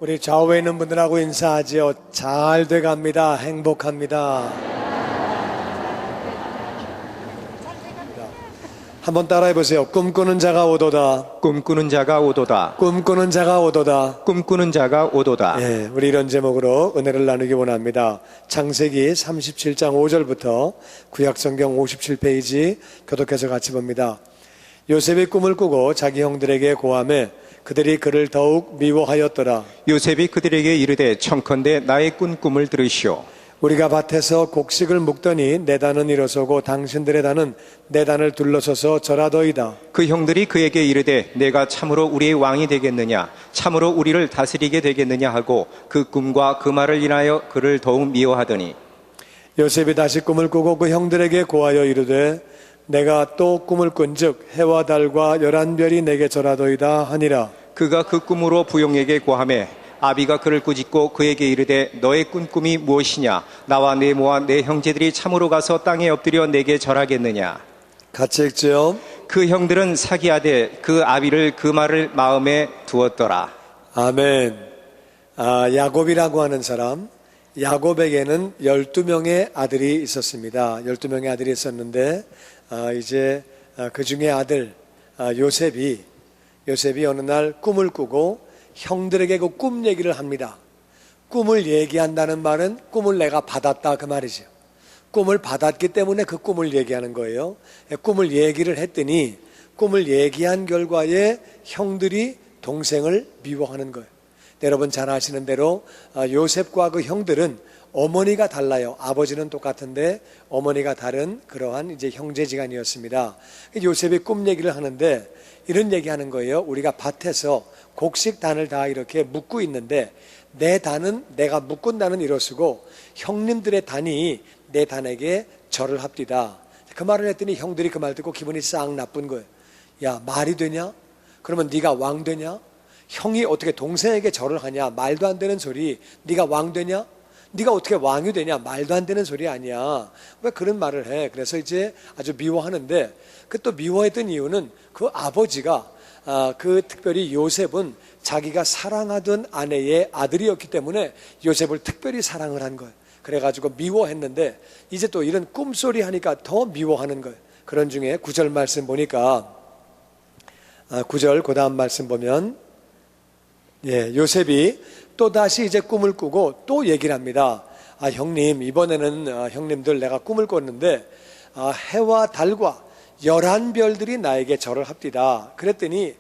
우리 좌우에 있는 분들하고 인사하지요. 잘 돼갑니다. 행복합니다. 한번 따라해 보세요. 꿈꾸는 자가 오도다. 꿈꾸는 자가 오도다. 꿈꾸는 자가 오도다. 꿈꾸는 자가 오도다. 예, 우리 이런 제목으로 은혜를 나누기 원합니다. 창세기 37장 5절부터 구약성경 57페이지 교독해서 같이 봅니다. 요셉이 꿈을 꾸고 자기 형들에게 고하매 그들이 그를 더욱 미워하였더라. 요셉이 그들에게 이르되 청컨대 나의 꾼 꿈을 들으시오. 우리가 밭에서 곡식을 묵더니 내 단은 일어서고 당신들의 단은 내 단을 둘러서서 절하더이다. 그 형들이 그에게 이르되 내가 참으로 우리의 왕이 되겠느냐, 참으로 우리를 다스리게 되겠느냐 하고 그 꿈과 그 말을 인하여 그를 더욱 미워하더니 요셉이 다시 꿈을 꾸고 그 형들에게 고하여 이르되 내가 또 꿈을 꾼즉 해와 달과 11별이 내게 절하더이다 하니라. 그가 그 꿈으로 부용에게 고하매 아비가 그를 꾸짖고 그에게 이르되 너의 꾼 꿈이 무엇이냐, 나와 내 모와 내 형제들이 참으로 가서 땅에 엎드려 내게 절하겠느냐. 같이 읽지요. 그 형들은 사기하되 그 아비를 그 말을 마음에 두었더라. 아멘. 야곱이라고 하는 사람, 야곱에게는 12명의 아들이 있었습니다. 12명의 아들이 있었는데 이제 그 중에 아들 요셉이 어느 날 꿈을 꾸고 형들에게 그 꿈 얘기를 합니다. 꿈을 얘기한다는 말은 꿈을 내가 받았다 그 말이죠. 꿈을 받았기 때문에 그 꿈을 얘기하는 거예요. 꿈을 얘기를 했더니 꿈을 얘기한 결과에 형들이 동생을 미워하는 거예요. 여러분 잘 아시는 대로 요셉과 그 형들은 어머니가 달라요. 아버지는 똑같은데 어머니가 다른 그러한 이제 형제지간이었습니다. 요셉이 꿈 얘기를 하는데 이런 얘기하는 거예요. 우리가 밭에서 곡식 단을 다 이렇게 묶고 있는데 내 단은 내가 묶은 단은 이렇으고 형님들의 단이 내 단에게 절을 합디다. 그 말을 했더니 형들이 그 말 듣고 기분이 싹 나쁜 거예요. 야, 말이 되냐? 그러면 네가 왕 되냐? 형이 어떻게 동생에게 절을 하냐? 말도 안 되는 소리. 네가 왕 되냐? 네가 어떻게 왕이 되냐? 말도 안 되는 소리 아니야. 왜 그런 말을 해? 그래서 이제 아주 미워하는데 그 또 미워했던 이유는 그 아버지가 그 특별히 요셉은 자기가 사랑하던 아내의 아들이었기 때문에 요셉을 특별히 사랑을 한 거예요. 그래가지고 미워했는데 이제 또 이런 꿈소리 하니까 더 미워하는 거예요. 그런 중에 9절 말씀 보니까 9절 그 다음 말씀 보면 요셉이 또 다시 이제 꿈을 꾸고 또 얘기를 합니다. 형님 이번에는 형님들 내가 꿈을 꿨는데 해와 달과 11별들이 나에게 절을 합디다. 그랬더니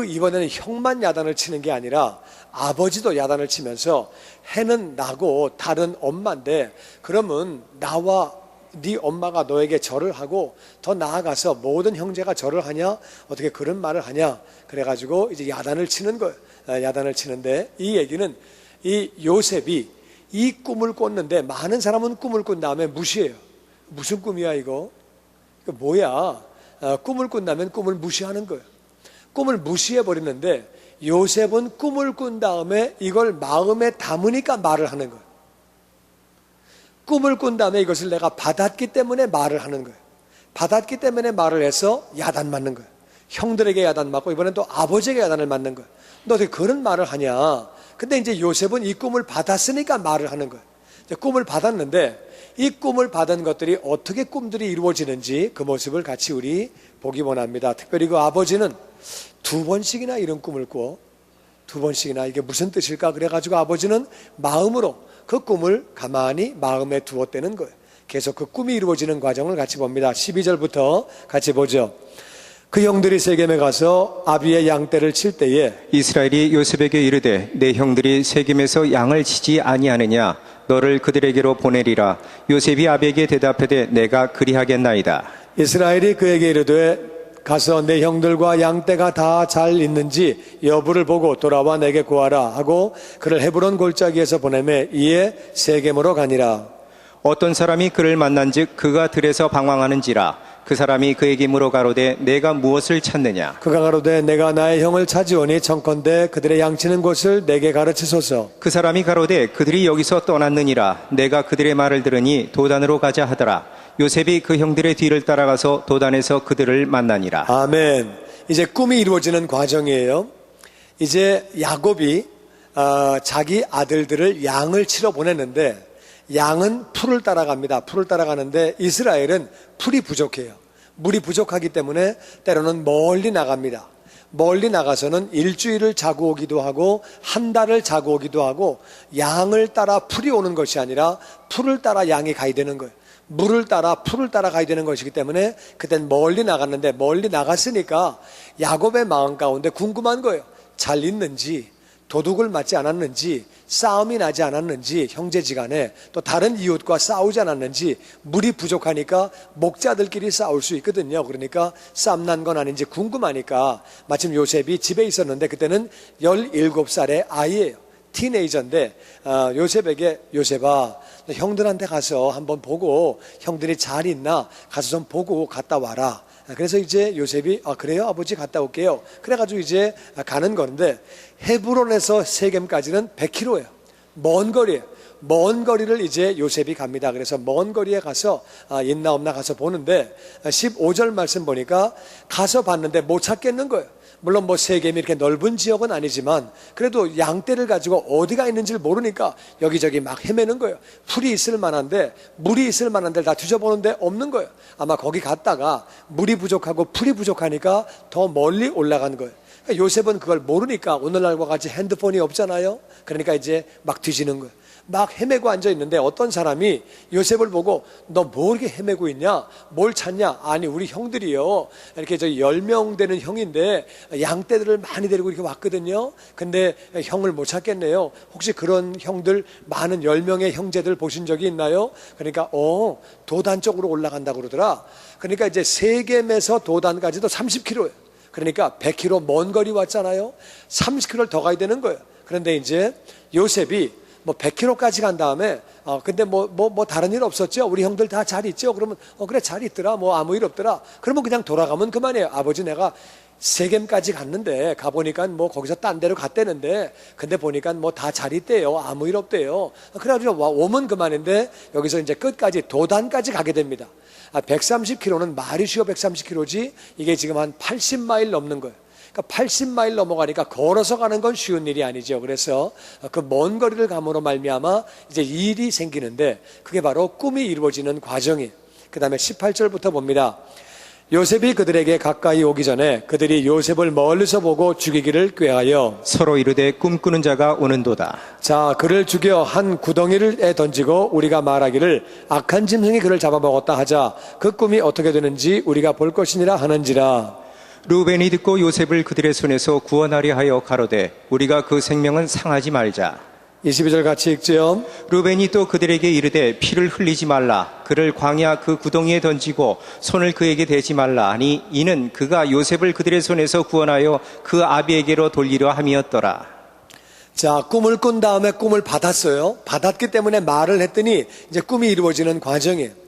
이번에는 형만 야단을 치는 게 아니라 아버지도 야단을 치면서 해는 나고 달은 엄마인데 그러면 나와 네 엄마가 너에게 절을 하고 더 나아가서 모든 형제가 절을 하냐? 어떻게 그런 말을 하냐? 그래가지고 이제 야단을 치는 거예요. 야단을 치는데 이 얘기는 이 요셉이 이 꿈을 꿨는데 많은 사람은 꿈을 꾼 다음에 무시해요. 무슨 꿈이야 이거? 뭐야? 꿈을 꾼다면 꿈을 무시하는 거예요. 꿈을 무시해 버리는데 요셉은 꿈을 꾼 다음에 이걸 마음에 담으니까 말을 하는 거예요. 꿈을 꾼 다음에 이것을 내가 받았기 때문에 말을 하는 거예요. 받았기 때문에 말을 해서 야단 맞는 거예요. 형들에게 야단 맞고 이번엔 또 아버지에게 야단을 맞는 거예요. 너 어떻게 그런 말을 하냐? 근데 이제 요셉은 이 꿈을 받았으니까 말을 하는 거예요. 꿈을 받았는데 이 꿈을 받은 것들이 어떻게 꿈들이 이루어지는지 그 모습을 같이 우리 보기 원합니다. 특별히 그 아버지는 2번씩이나 이런 꿈을 꿔. 2번씩이나 이게 무슨 뜻일까? 그래가지고 아버지는 마음으로 그 꿈을 가만히 마음에 두었다는 거예요. 계속 그 꿈이 이루어지는 과정을 같이 봅니다. 12절부터 같이 보죠. 그 형들이 세겜에 가서 아비의 양떼를 칠 때에 이스라엘이 요셉에게 이르되 내 형들이 세겜에서 양을 치지 아니하느냐, 너를 그들에게로 보내리라. 요셉이 아비에게 대답하되 내가 그리하겠나이다. 이스라엘이 그에게 이르되 가서 내 형들과 양떼가 다 잘 있는지 여부를 보고 돌아와 내게 구하라 하고 그를 헤브론 골짜기에서 보내매 이에 세겜으로 가니라. 어떤 사람이 그를 만난즉 그가 들에서 방황하는지라. 그 사람이 그에게 물어 가로되 내가 무엇을 찾느냐. 그가 가로되 내가 나의 형을 찾으오니 청컨대 그들의 양치는 곳을 내게 가르치소서. 그 사람이 가로되 그들이 여기서 떠났느니라. 내가 그들의 말을 들으니 도단으로 가자 하더라. 요셉이 그 형들의 뒤를 따라가서 도단에서 그들을 만나니라. 아멘. 이제 꿈이 이루어지는 과정이에요. 이제 야곱이 자기 아들들을 양을 치러 보냈는데 양은 풀을 따라갑니다. 풀을 따라가는데 이스라엘은 풀이 부족해요. 물이 부족하기 때문에 때로는 멀리 나갑니다. 멀리 나가서는 일주일을 자고 오기도 하고 한 달을 자고 오기도 하고 양을 따라 풀이 오는 것이 아니라 풀을 따라 양이 가야 되는 거예요. 물을 따라 풀을 따라 가야 되는 것이기 때문에 그땐 멀리 나갔는데 멀리 나갔으니까 야곱의 마음 가운데 궁금한 거예요. 잘 있는지, 도둑을 맞지 않았는지, 싸움이 나지 않았는지, 형제지간에 또 다른 이웃과 싸우지 않았는지. 물이 부족하니까 목자들끼리 싸울 수 있거든요. 그러니까 싸움 난 건 아닌지 궁금하니까 마침 요셉이 집에 있었는데 그때는 17살의 아이예요. 티네이저인데 요셉에게 요셉아 형들한테 가서 한번 보고 형들이 잘 있나 가서 좀 보고 갔다 와라. 그래서 이제 요셉이 그래요 아버지 갔다 올게요. 그래가지고 이제 가는 건데 헤브론에서 세겜까지는 100km예요. 먼 거리예요. 먼 거리를 이제 요셉이 갑니다. 그래서 먼 거리에 가서 있나 없나 가서 보는데 15절 말씀 보니까 가서 봤는데 못 찾겠는 거예요. 물론 뭐 세겜이 이렇게 넓은 지역은 아니지만 그래도 양떼를 가지고 어디가 있는지를 모르니까 여기저기 막 헤매는 거예요. 풀이 있을 만한데 물이 있을 만한데 다 뒤져보는데 없는 거예요. 아마 거기 갔다가 물이 부족하고 풀이 부족하니까 더 멀리 올라간 거예요. 그러니까 요셉은 그걸 모르니까 오늘날과 같이 핸드폰이 없잖아요. 그러니까 이제 막 뒤지는 거예요. 막 헤매고 앉아있는데 어떤 사람이 요셉을 보고 너 뭐 이렇게 헤매고 있냐? 뭘 찾냐? 아니 우리 형들이요 이렇게 10명 되는 형인데 양떼들을 많이 데리고 이렇게 왔거든요. 근데 형을 못 찾겠네요. 혹시 그런 형들 많은 10명의 형제들 보신 적이 있나요? 그러니까 도단 쪽으로 올라간다고 그러더라. 그러니까 이제 세겜에서 도단까지도 30km예요. 그러니까 100km 먼 거리 왔잖아요. 30km를 더 가야 되는 거예요. 그런데 이제 요셉이 100km까지 간 다음에 근데 뭐 다른 일 없었죠? 우리 형들 다 잘 있죠? 그러면 그래 잘 있더라. 뭐 아무 일 없더라. 그러면 그냥 돌아가면 그만이에요. 아버지 내가 세겜까지 갔는데 가보니까 뭐 거기서 딴 데로 갔대는데 근데 보니까 뭐 다 잘 있대요. 아무 일 없대요. 그래가지고 오면 그만인데 여기서 이제 끝까지 도단까지 가게 됩니다. 130km는 말이 쉬워 130km지 이게 지금 한 80마일 넘는 거예요. 그러니까 80마일 넘어가니까 걸어서 가는 건 쉬운 일이 아니죠. 그래서 그 먼 거리를 감으로 말미암아 이제 일이 생기는데 그게 바로 꿈이 이루어지는 과정이에요. 그 다음에 18절부터 봅니다. 요셉이 그들에게 가까이 오기 전에 그들이 요셉을 멀리서 보고 죽이기를 꾀하여 서로 이르되 꿈꾸는 자가 오는도다. 자 그를 죽여 한 구덩이에 던지고 우리가 말하기를 악한 짐승이 그를 잡아먹었다 하자 그 꿈이 어떻게 되는지 우리가 볼 것이니라 하는지라. 루벤이 듣고 요셉을 그들의 손에서 구원하려 하여 가로되 우리가 그 생명은 상하지 말자. 22절 같이 읽지요. 루벤이 또 그들에게 이르되 피를 흘리지 말라. 그를 광야 그 구덩이에 던지고 손을 그에게 대지 말라 하니 이는 그가 요셉을 그들의 손에서 구원하여 그 아비에게로 돌리려 함이었더라. 자 꿈을 꾼 다음에 꿈을 받았어요. 받았기 때문에 말을 했더니 이제 꿈이 이루어지는 과정이에요.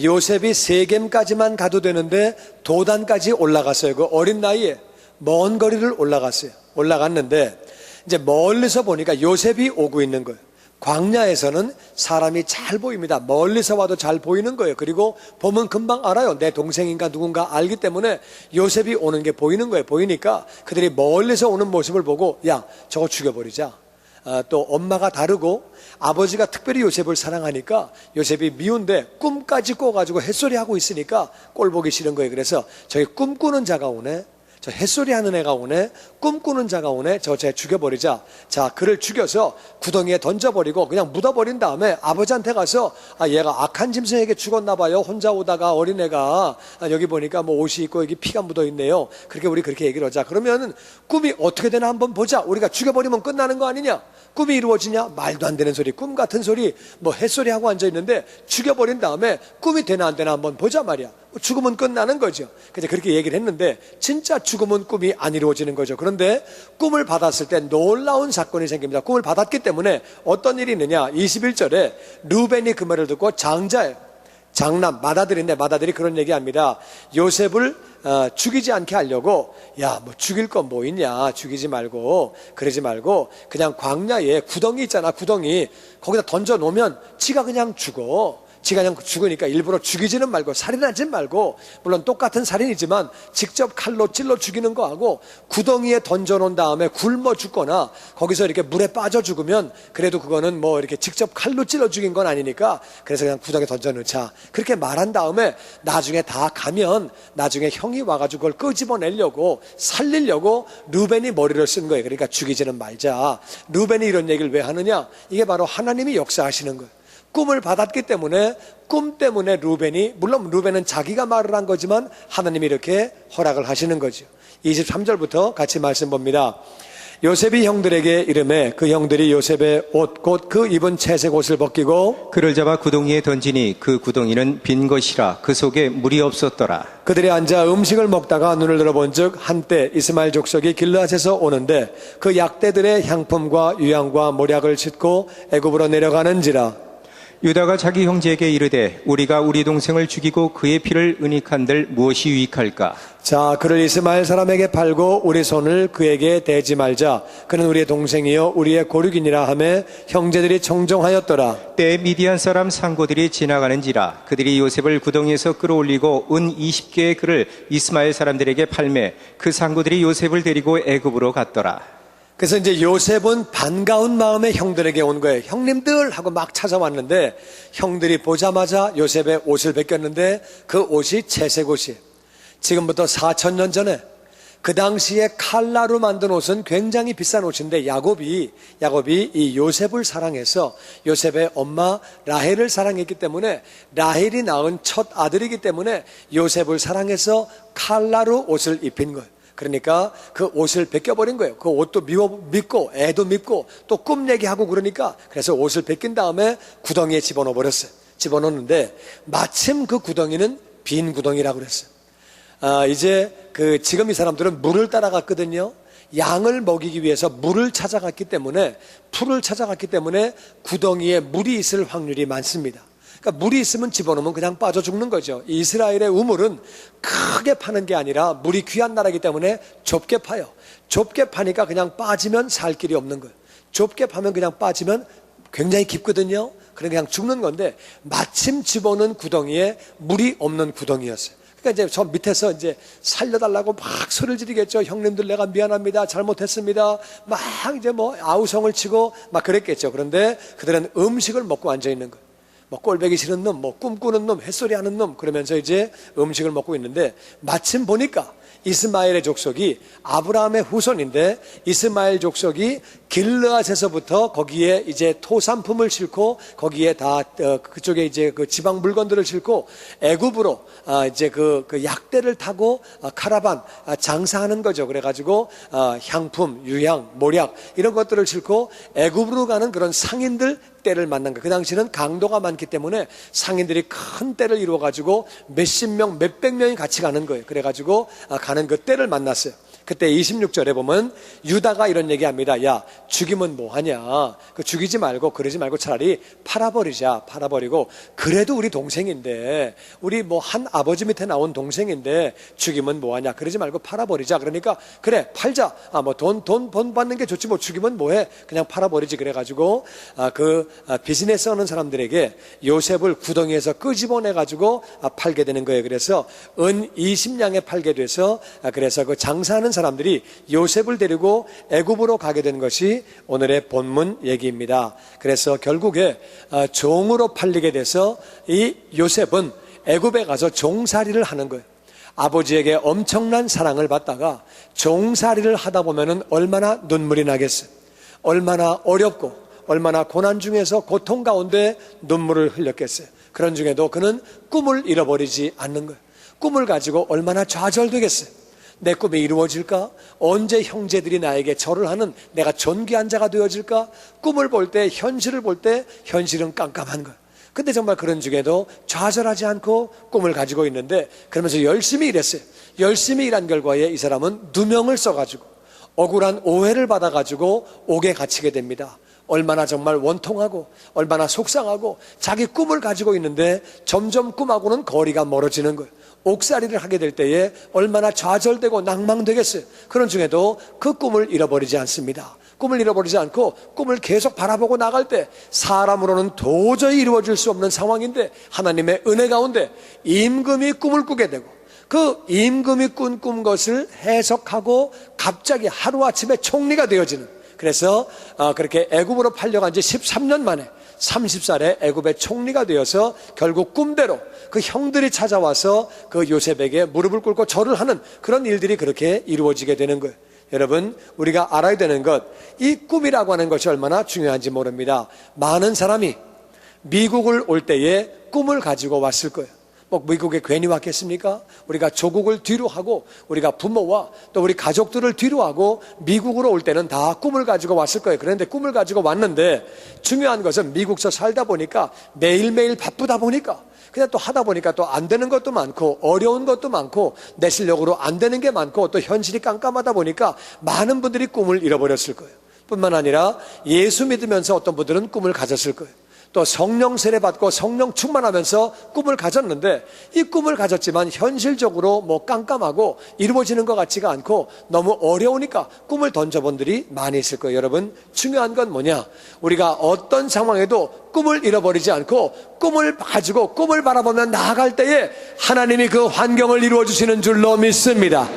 요셉이 세겜까지만 가도 되는데 도단까지 올라갔어요. 그 어린 나이에 먼 거리를 올라갔어요. 올라갔는데 이제 멀리서 보니까 요셉이 오고 있는 거예요. 광야에서는 사람이 잘 보입니다. 멀리서 와도 잘 보이는 거예요. 그리고 보면 금방 알아요. 내 동생인가 누군가 알기 때문에 요셉이 오는 게 보이는 거예요. 보이니까 그들이 멀리서 오는 모습을 보고 야 저거 죽여버리자. 또 엄마가 다르고 아버지가 특별히 요셉을 사랑하니까 요셉이 미운데 꿈까지 꿔가지고 햇소리 하고 있으니까 꼴 보기 싫은 거예요. 그래서 저기 꿈꾸는 자가 오네, 저 햇소리 하는 애가 오네, 꿈꾸는 자가 오네, 쟤 죽여버리자. 자 그를 죽여서 구덩이에 던져버리고 그냥 묻어버린 다음에 아버지한테 가서 얘가 악한 짐승에게 죽었나 봐요. 혼자 오다가 어린애가 여기 보니까 뭐 옷이 있고 여기 피가 묻어있네요. 우리 그렇게 얘기를 하자. 그러면은 꿈이 어떻게 되나 한번 보자. 우리가 죽여버리면 끝나는 거 아니냐. 꿈이 이루어지냐? 말도 안 되는 소리, 꿈 같은 소리, 뭐 햇소리 하고 앉아있는데 죽여버린 다음에 꿈이 되나 안 되나 한번 보자 말이야. 죽으면 끝나는 거죠. 그래서 그렇게 얘기를 했는데 진짜 죽으면 꿈이 안 이루어지는 거죠. 그런데 꿈을 받았을 때 놀라운 사건이 생깁니다. 꿈을 받았기 때문에 어떤 일이 있느냐. 21절에 루벤이 그 말을 듣고 장자예요. 장남, 맏아들인데 맏아들이 그런 얘기합니다. 요셉을 죽이지 않게 하려고 야 뭐 죽일 건 뭐 있냐, 죽이지 말고 그러지 말고 그냥 광야에 구덩이 있잖아. 구덩이 거기다 던져 놓으면 지가 그냥 죽어. 지가 그냥 죽으니까 일부러 죽이지는 말고 살인하지 말고, 물론 똑같은 살인이지만 직접 칼로 찔러 죽이는 거하고 구덩이에 던져놓은 다음에 굶어 죽거나 거기서 이렇게 물에 빠져 죽으면 그래도 그거는 뭐 이렇게 직접 칼로 찔러 죽인 건 아니니까 그래서 그냥 구덩이에 던져놓자, 그렇게 말한 다음에 나중에 다 가면 나중에 형이 와가지고 그걸 끄집어내려고 살리려고 루벤이 머리를 쓴 거예요. 그러니까 죽이지는 말자. 루벤이 이런 얘기를 왜 하느냐? 이게 바로 하나님이 역사하시는 거예요. 꿈을 받았기 때문에, 꿈 때문에 루벤이, 물론 루벤은 자기가 말을 한 거지만 하나님이 이렇게 허락을 하시는 거죠. 23절부터 같이 말씀 봅니다. 요셉이 형들에게 이르매 그 형들이 요셉의 옷 곧 그 입은 채색 옷을 벗기고 그를 잡아 구덩이에 던지니 그 구덩이는 빈 것이라 그 속에 물이 없었더라. 그들이 앉아 음식을 먹다가 눈을 들어본즉 한때 이스마엘 족속이 길르앗에서 오는데 그 약대들의 향품과 유향과 모략을 싣고 애굽으로 내려가는지라. 유다가 자기 형제에게 이르되 우리가 우리 동생을 죽이고 그의 피를 은닉한들 무엇이 유익할까? 자, 그를 이스마엘 사람에게 팔고 우리 손을 그에게 대지 말자. 그는 우리의 동생이요 우리의 고륙이니라 하매 형제들이 청종하였더라. 때에 미디안 사람 상고들이 지나가는지라 그들이 요셉을 구덩이에서 끌어올리고 은 20개의 그를 이스마엘 사람들에게 팔매 그 상고들이 요셉을 데리고 애굽으로 갔더라. 그래서 이제 요셉은 반가운 마음에 형들에게 온 거예요. 형님들 하고 막 찾아왔는데 형들이 보자마자 요셉의 옷을 벗겼는데 그 옷이 채색 옷이에요. 지금부터 4,000년 전에 그 당시에 칼라로 만든 옷은 굉장히 비싼 옷인데 야곱이 이 요셉을 사랑해서 요셉의 엄마 라헬을 사랑했기 때문에, 라헬이 낳은 첫 아들이기 때문에 요셉을 사랑해서 칼라로 옷을 입힌 거예요. 그러니까 그 옷을 벗겨버린 거예요. 그 옷도 밉고 애도 밉고 또 꿈 얘기하고 그러니까, 그래서 옷을 벗긴 다음에 구덩이에 집어넣어 버렸어요. 집어넣는데 마침 그 구덩이는 빈 구덩이라고 그랬어요. 이제 지금 이 사람들은 물을 따라갔거든요. 양을 먹이기 위해서 물을 찾아갔기 때문에, 풀을 찾아갔기 때문에 구덩이에 물이 있을 확률이 많습니다. 그러니까 물이 있으면 집어넣으면 그냥 빠져 죽는 거죠. 이스라엘의 우물은 크게 파는 게 아니라 물이 귀한 나라이기 때문에 좁게 파요. 좁게 파니까 그냥 빠지면 살 길이 없는 거예요. 좁게 파면 그냥 빠지면 굉장히 깊거든요. 그러니까 그냥 죽는 건데 마침 집어넣은 구덩이에 물이 없는 구덩이였어요. 그러니까 이제 저 밑에서 이제 살려달라고 막 소리를 지르겠죠. 형님들 내가 미안합니다. 잘못했습니다. 막 이제 뭐 아우성을 치고 막 그랬겠죠. 그런데 그들은 음식을 먹고 앉아 있는 거예요. 뭐 꼴보기 싫은 놈, 뭐 꿈꾸는 놈, 햇소리 하는 놈 그러면서 이제 음식을 먹고 있는데 마침 보니까 이스마엘의 족속이 아브라함의 후손인데 이스마엘 족속이 길르앗에서부터 거기에 이제 토산품을 싣고 거기에 다 그쪽에 이제 그 지방 물건들을 싣고 애굽으로 이제 그 약대를 타고 카라반 장사하는 거죠. 그래가지고 향품, 유향, 모략 이런 것들을 싣고 애굽으로 가는 그런 상인들 떼를 만난 거예요. 그 당시는 강도가 많기 때문에 상인들이 큰 떼를 이루어가지고 몇십 명, 몇백 명이 같이 가는 거예요. 그래가지고 가는 그 떼를 만났어요. 그때 26절에 보면 유다가 이런 얘기합니다. 야, 죽이면 뭐하냐? 죽이지 말고 그러지 말고 차라리 팔아버리자. 팔아버리고 그래도 우리 동생인데, 우리 뭐 한 아버지 밑에 나온 동생인데 죽이면 뭐하냐? 그러지 말고 팔아버리자. 그러니까 그래 팔자. 뭐 돈 받는 게 좋지 뭐 죽이면 뭐해? 그냥 팔아버리지. 그래가지고 비즈니스 하는 사람들에게 요셉을 구덩이에서 끄집어내가지고 팔게 되는 거예요. 그래서 은 20냥에 팔게 돼서 그래서 그 장사하는 사람들이 요셉을 데리고 애굽으로 가게 된 것이 오늘의 본문 얘기입니다. 그래서 결국에 종으로 팔리게 돼서 이 요셉은 애굽에 가서 종살이를 하는 거예요. 아버지에게 엄청난 사랑을 받다가 종살이를 하다 보면은 얼마나 눈물이 나겠어요. 얼마나 어렵고 얼마나 고난 중에서 고통 가운데 눈물을 흘렸겠어요. 그런 중에도 그는 꿈을 잃어버리지 않는 거예요. 꿈을 가지고 얼마나 좌절되겠어요. 내 꿈이 이루어질까? 언제 형제들이 나에게 절을 하는 내가 존귀한 자가 되어질까? 꿈을 볼 때, 현실을 볼 때 현실은 깜깜한 거예요. 근데 정말 그런 중에도 좌절하지 않고 꿈을 가지고 있는데, 그러면서 열심히 일했어요. 열심히 일한 결과에 이 사람은 누명을 써가지고 억울한 오해를 받아가지고 옥에 갇히게 됩니다. 얼마나 정말 원통하고 얼마나 속상하고 자기 꿈을 가지고 있는데 점점 꿈하고는 거리가 멀어지는 거예요. 옥살이를 하게 될 때에 얼마나 좌절되고 낭망되겠어요. 그런 중에도 그 꿈을 잃어버리지 않습니다. 꿈을 잃어버리지 않고 꿈을 계속 바라보고 나갈 때 사람으로는 도저히 이루어질 수 없는 상황인데 하나님의 은혜 가운데 임금이 꿈을 꾸게 되고 그 임금이 꾼 것을 해석하고 갑자기 하루아침에 총리가 되어지는, 그래서 그렇게 애굽으로 팔려간 지 13년 만에 30살에 애굽의 총리가 되어서 결국 꿈대로 그 형들이 찾아와서 그 요셉에게 무릎을 꿇고 절을 하는 그런 일들이 그렇게 이루어지게 되는 거예요. 여러분, 우리가 알아야 되는 것, 이 꿈이라고 하는 것이 얼마나 중요한지 모릅니다. 많은 사람이 미국을 올 때에 꿈을 가지고 왔을 거예요. 뭐 미국에 괜히 왔겠습니까? 우리가 조국을 뒤로 하고 우리가 부모와 또 우리 가족들을 뒤로 하고 미국으로 올 때는 다 꿈을 가지고 왔을 거예요. 그런데 꿈을 가지고 왔는데 중요한 것은 미국서 살다 보니까 매일매일 바쁘다 보니까 그냥 또 하다 보니까 또 안 되는 것도 많고 어려운 것도 많고 내 실력으로 안 되는 게 많고 또 현실이 깜깜하다 보니까 많은 분들이 꿈을 잃어버렸을 거예요. 뿐만 아니라 예수 믿으면서 어떤 분들은 꿈을 가졌을 거예요. 또 성령 세례 받고 성령 충만하면서 꿈을 가졌는데 이 꿈을 가졌지만 현실적으로 뭐 깜깜하고 이루어지는 것 같지가 않고 너무 어려우니까 꿈을 던져본 분들이 많이 있을 거예요. 여러분, 중요한 건 뭐냐? 우리가 어떤 상황에도 꿈을 잃어버리지 않고 꿈을 가지고 꿈을 바라보며 나아갈 때에 하나님이 그 환경을 이루어 주시는 줄로 믿습니다.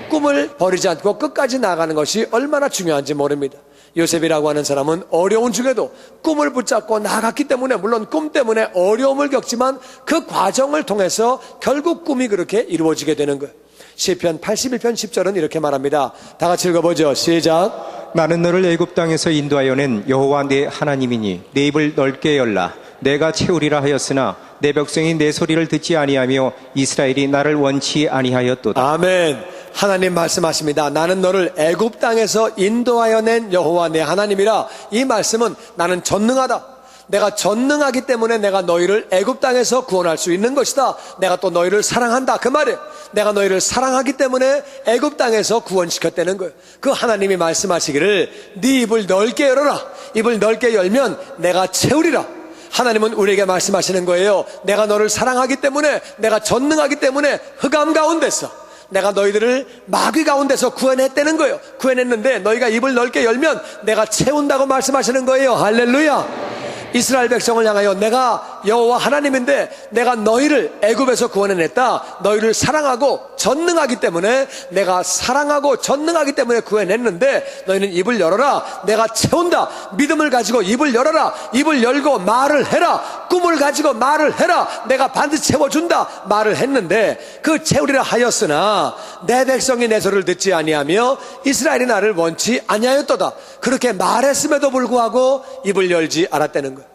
꿈을 버리지 않고 끝까지 나아가는 것이 얼마나 중요한지 모릅니다. 요셉이라고 하는 사람은 어려운 중에도 꿈을 붙잡고 나아갔기 때문에, 물론 꿈 때문에 어려움을 겪지만 그 과정을 통해서 결국 꿈이 그렇게 이루어지게 되는 거예요. 시편 81편 10절은 이렇게 말합니다. 다 같이 읽어보죠. 시작. 나는 너를 애굽 땅에서 인도하여 낸 여호와 내 하나님이니 내 입을 넓게 열라. 내가 채우리라 하였으나 내 백성이 내 소리를 듣지 아니하며 이스라엘이 나를 원치 아니하였도다. 아멘. 하나님 말씀하십니다. 나는 너를 애굽 땅에서 인도하여 낸 여호와 내 하나님이라. 이 말씀은 나는 전능하다. 내가 전능하기 때문에 내가 너희를 애굽 땅에서 구원할 수 있는 것이다. 내가 또 너희를 사랑한다. 그 말이에요. 내가 너희를 사랑하기 때문에 애굽 땅에서 구원시켰다는 거예요. 그 하나님이 말씀하시기를 네 입을 넓게 열어라. 입을 넓게 열면 내가 채우리라. 하나님은 우리에게 말씀하시는 거예요. 내가 너를 사랑하기 때문에, 내가 전능하기 때문에 흑암 가운데서 내가 너희들을 마귀 가운데서 구원했다는 거예요. 구원했는데 너희가 입을 넓게 열면 내가 채운다고 말씀하시는 거예요. 할렐루야. 이스라엘 백성을 향하여 내가 여호와 하나님인데 내가 너희를 애굽에서 구원해냈다. 너희를 사랑하고 전능하기 때문에, 내가 사랑하고 전능하기 때문에 구원했는데 너희는 입을 열어라. 내가 채운다. 믿음을 가지고 입을 열어라. 입을 열고 말을 해라. 꿈을 가지고 말을 해라. 내가 반드시 채워준다. 말을 했는데 그 채우리라 하였으나 내 백성이 내 소리를 듣지 아니하며 이스라엘이 나를 원치 아니하였도다. 그렇게 말했음에도 불구하고 입을 열지 않았다는 거예요.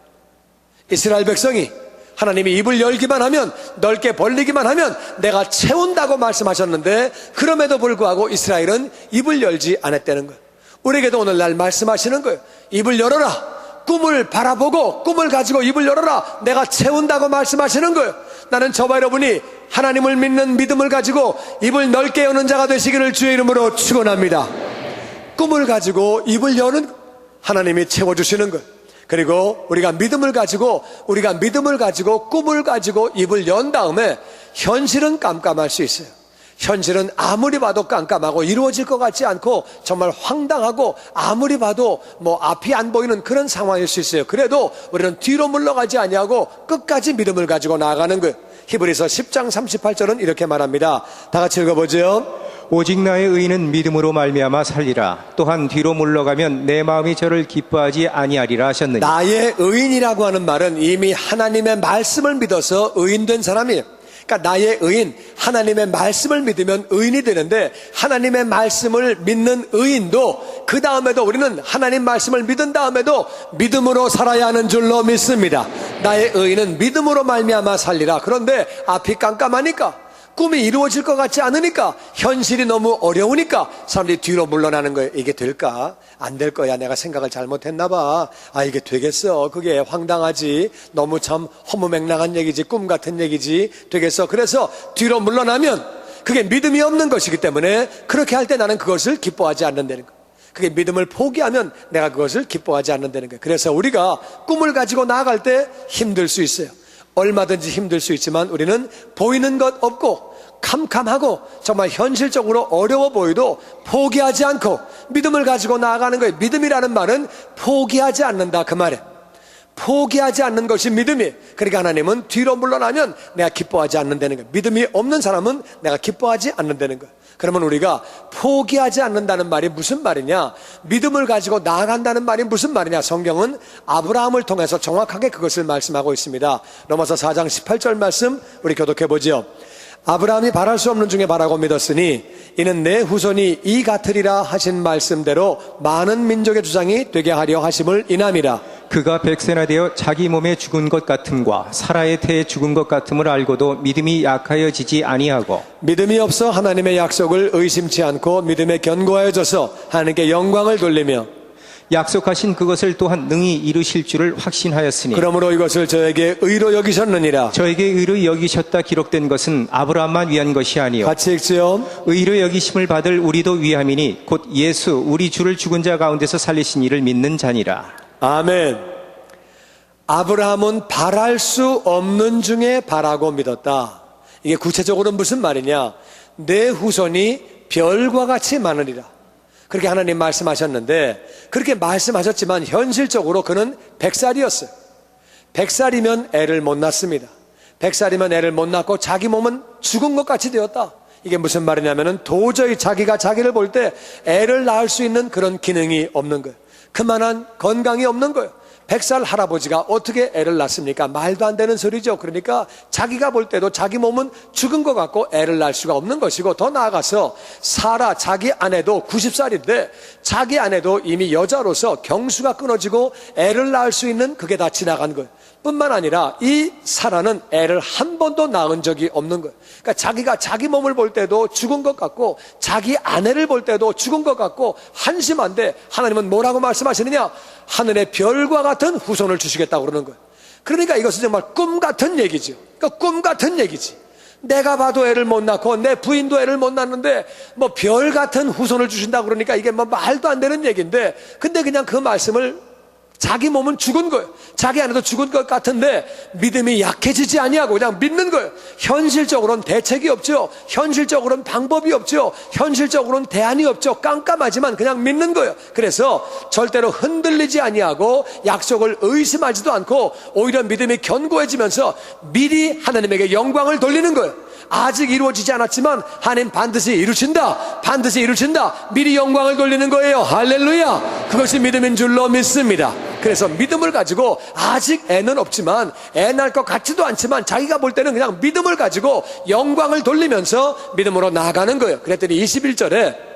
이스라엘 백성이 하나님이 입을 열기만 하면, 넓게 벌리기만 하면 내가 채운다고 말씀하셨는데 그럼에도 불구하고 이스라엘은 입을 열지 않았다는 거예요. 우리에게도 오늘날 말씀하시는 거예요. 입을 열어라. 꿈을 바라보고 꿈을 가지고 입을 열어라. 내가 채운다고 말씀하시는 거예요. 나는 저와 여러분이 하나님을 믿는 믿음을 가지고 입을 넓게 여는 자가 되시기를 주의 이름으로 축원합니다. 꿈을 가지고 입을 여는 하나님이 채워주시는 거예요. 그리고 우리가 믿음을 가지고 꿈을 가지고 입을 연 다음에 현실은 깜깜할 수 있어요. 현실은 아무리 봐도 깜깜하고 이루어질 것 같지 않고 정말 황당하고 아무리 봐도 뭐 앞이 안 보이는 그런 상황일 수 있어요. 그래도 우리는 뒤로 물러가지 아니하고 끝까지 믿음을 가지고 나아가는 거예요. 히브리서 10장 38절은 이렇게 말합니다. 다 같이 읽어보죠. 오직 나의 의인은 믿음으로 말미암아 살리라. 또한 뒤로 물러가면 내 마음이 저를 기뻐하지 아니하리라 하셨느니. 나의 의인이라고 하는 말은 이미 하나님의 말씀을 믿어서 의인된 사람이에요. 그러니까 나의 의인, 하나님의 말씀을 믿으면 의인이 되는데, 하나님의 말씀을 믿는 의인도 그 다음에도 우리는 하나님 말씀을 믿은 다음에도 믿음으로 살아야 하는 줄로 믿습니다. 나의 의인은 믿음으로 말미암아 살리라. 그런데 앞이 깜깜하니까, 꿈이 이루어질 것 같지 않으니까, 현실이 너무 어려우니까 사람들이 뒤로 물러나는 거예요. 이게 될까? 안 될 거야. 내가 생각을 잘못했나 봐. 아, 이게 되겠어? 그게 황당하지. 너무 참 허무맹랑한 얘기지. 꿈 같은 얘기지. 되겠어? 그래서 뒤로 물러나면 그게 믿음이 없는 것이기 때문에 그렇게 할 때 나는 그것을 기뻐하지 않는다는 거예요. 그게 믿음을 포기하면 내가 그것을 기뻐하지 않는다는 거예요. 그래서 우리가 꿈을 가지고 나아갈 때 힘들 수 있어요. 얼마든지 힘들 수 있지만 우리는 보이는 것 없고 캄캄하고 정말 현실적으로 어려워 보여도 포기하지 않고 믿음을 가지고 나아가는 거예요. 믿음이라는 말은 포기하지 않는다 그 말이에요. 포기하지 않는 것이 믿음이에요. 그러니까 하나님은 뒤로 물러나면 내가 기뻐하지 않는다는 거예요. 믿음이 없는 사람은 내가 기뻐하지 않는다는 거예요. 그러면 우리가 포기하지 않는다는 말이 무슨 말이냐, 믿음을 가지고 나아간다는 말이 무슨 말이냐, 성경은 아브라함을 통해서 정확하게 그것을 말씀하고 있습니다. 로마서 4장 18절 말씀 우리 교독해 보죠. 아브라함이 바랄 수 없는 중에 바라고 믿었으니 이는 내 후손이 이 같으리라 하신 말씀대로 많은 민족의 주장이 되게 하려 하심을 인함이라. 그가 백세나 되어 자기 몸에 죽은 것 같음과 사라의 태에 죽은 것 같음을 알고도 믿음이 약하여지지 아니하고 믿음이 없어 하나님의 약속을 의심치 않고 믿음에 견고하여져서 하나님께 영광을 돌리며 약속하신 그것을 또한 능히 이루실 줄을 확신하였으니 그러므로 이것을 저에게 의로 여기셨느니라. 저에게 의로 여기셨다 기록된 것은 아브라함만 위한 것이 아니요 같이 읽지요. 의로 여기심을 받을 우리도 위함이니 곧 예수 우리 주를 죽은 자 가운데서 살리신 이를 믿는 자니라. 아멘. 아브라함은 바랄 수 없는 중에 바라고 믿었다. 이게 구체적으로 무슨 말이냐, 내 후손이 별과 같이 많으리라. 그렇게 하나님 말씀하셨는데, 그렇게 말씀하셨지만 현실적으로 그는 100살이었어요. 100살이면 애를 못 낳습니다. 100살이면 애를 못 낳고 자기 몸은 죽은 것 같이 되었다. 이게 무슨 말이냐면은 도저히 자기가 자기를 볼 때 애를 낳을 수 있는 그런 기능이 없는 거예요. 그만한 건강이 없는 거예요. 100살 할아버지가 어떻게 애를 낳습니까? 말도 안 되는 소리죠. 그러니까 자기가 볼 때도 자기 몸은 죽은 것 같고 애를 낳을 수가 없는 것이고, 더 나아가서 사라 자기 아내도 90살인데 자기 아내도 이미 여자로서 경수가 끊어지고 애를 낳을 수 있는 그게 다 지나간 거예요. 뿐만 아니라 이 사라는 애를 한 번도 낳은 적이 없는 거예요. 그러니까 자기가 자기 몸을 볼 때도 죽은 것 같고 자기 아내를 볼 때도 죽은 것 같고 한심한데, 하나님은 뭐라고 말씀하시느냐, 하늘의 별과 같은 후손을 주시겠다고 그러는 거예요. 그러니까 이것은 정말 꿈 같은 얘기죠. 그러니까 꿈 같은 얘기지. 내가 봐도 애를 못 낳고 내 부인도 애를 못 낳는데 뭐 별 같은 후손을 주신다고 그러니까 이게 뭐 말도 안 되는 얘기인데, 근데 그냥 그 말씀을, 자기 몸은 죽은 거예요. 자기 아내도 죽은 것 같은데 믿음이 약해지지 아니하고 그냥 믿는 거예요. 현실적으로는 대책이 없죠. 현실적으로는 방법이 없죠. 현실적으로는 대안이 없죠. 깜깜하지만 그냥 믿는 거예요. 그래서 절대로 흔들리지 아니하고 약속을 의심하지도 않고 오히려 믿음이 견고해지면서 미리 하나님에게 영광을 돌리는 거예요. 아직 이루어지지 않았지만 하나님 반드시 이루신다, 반드시 이루신다, 미리 영광을 돌리는 거예요. 할렐루야. 그것이 믿음인 줄로 믿습니다. 그래서 믿음을 가지고 아직 애는 없지만, 애 낳을 것 같지도 않지만 자기가 볼 때는 그냥 믿음을 가지고 영광을 돌리면서 믿음으로 나아가는 거예요. 그랬더니 21절에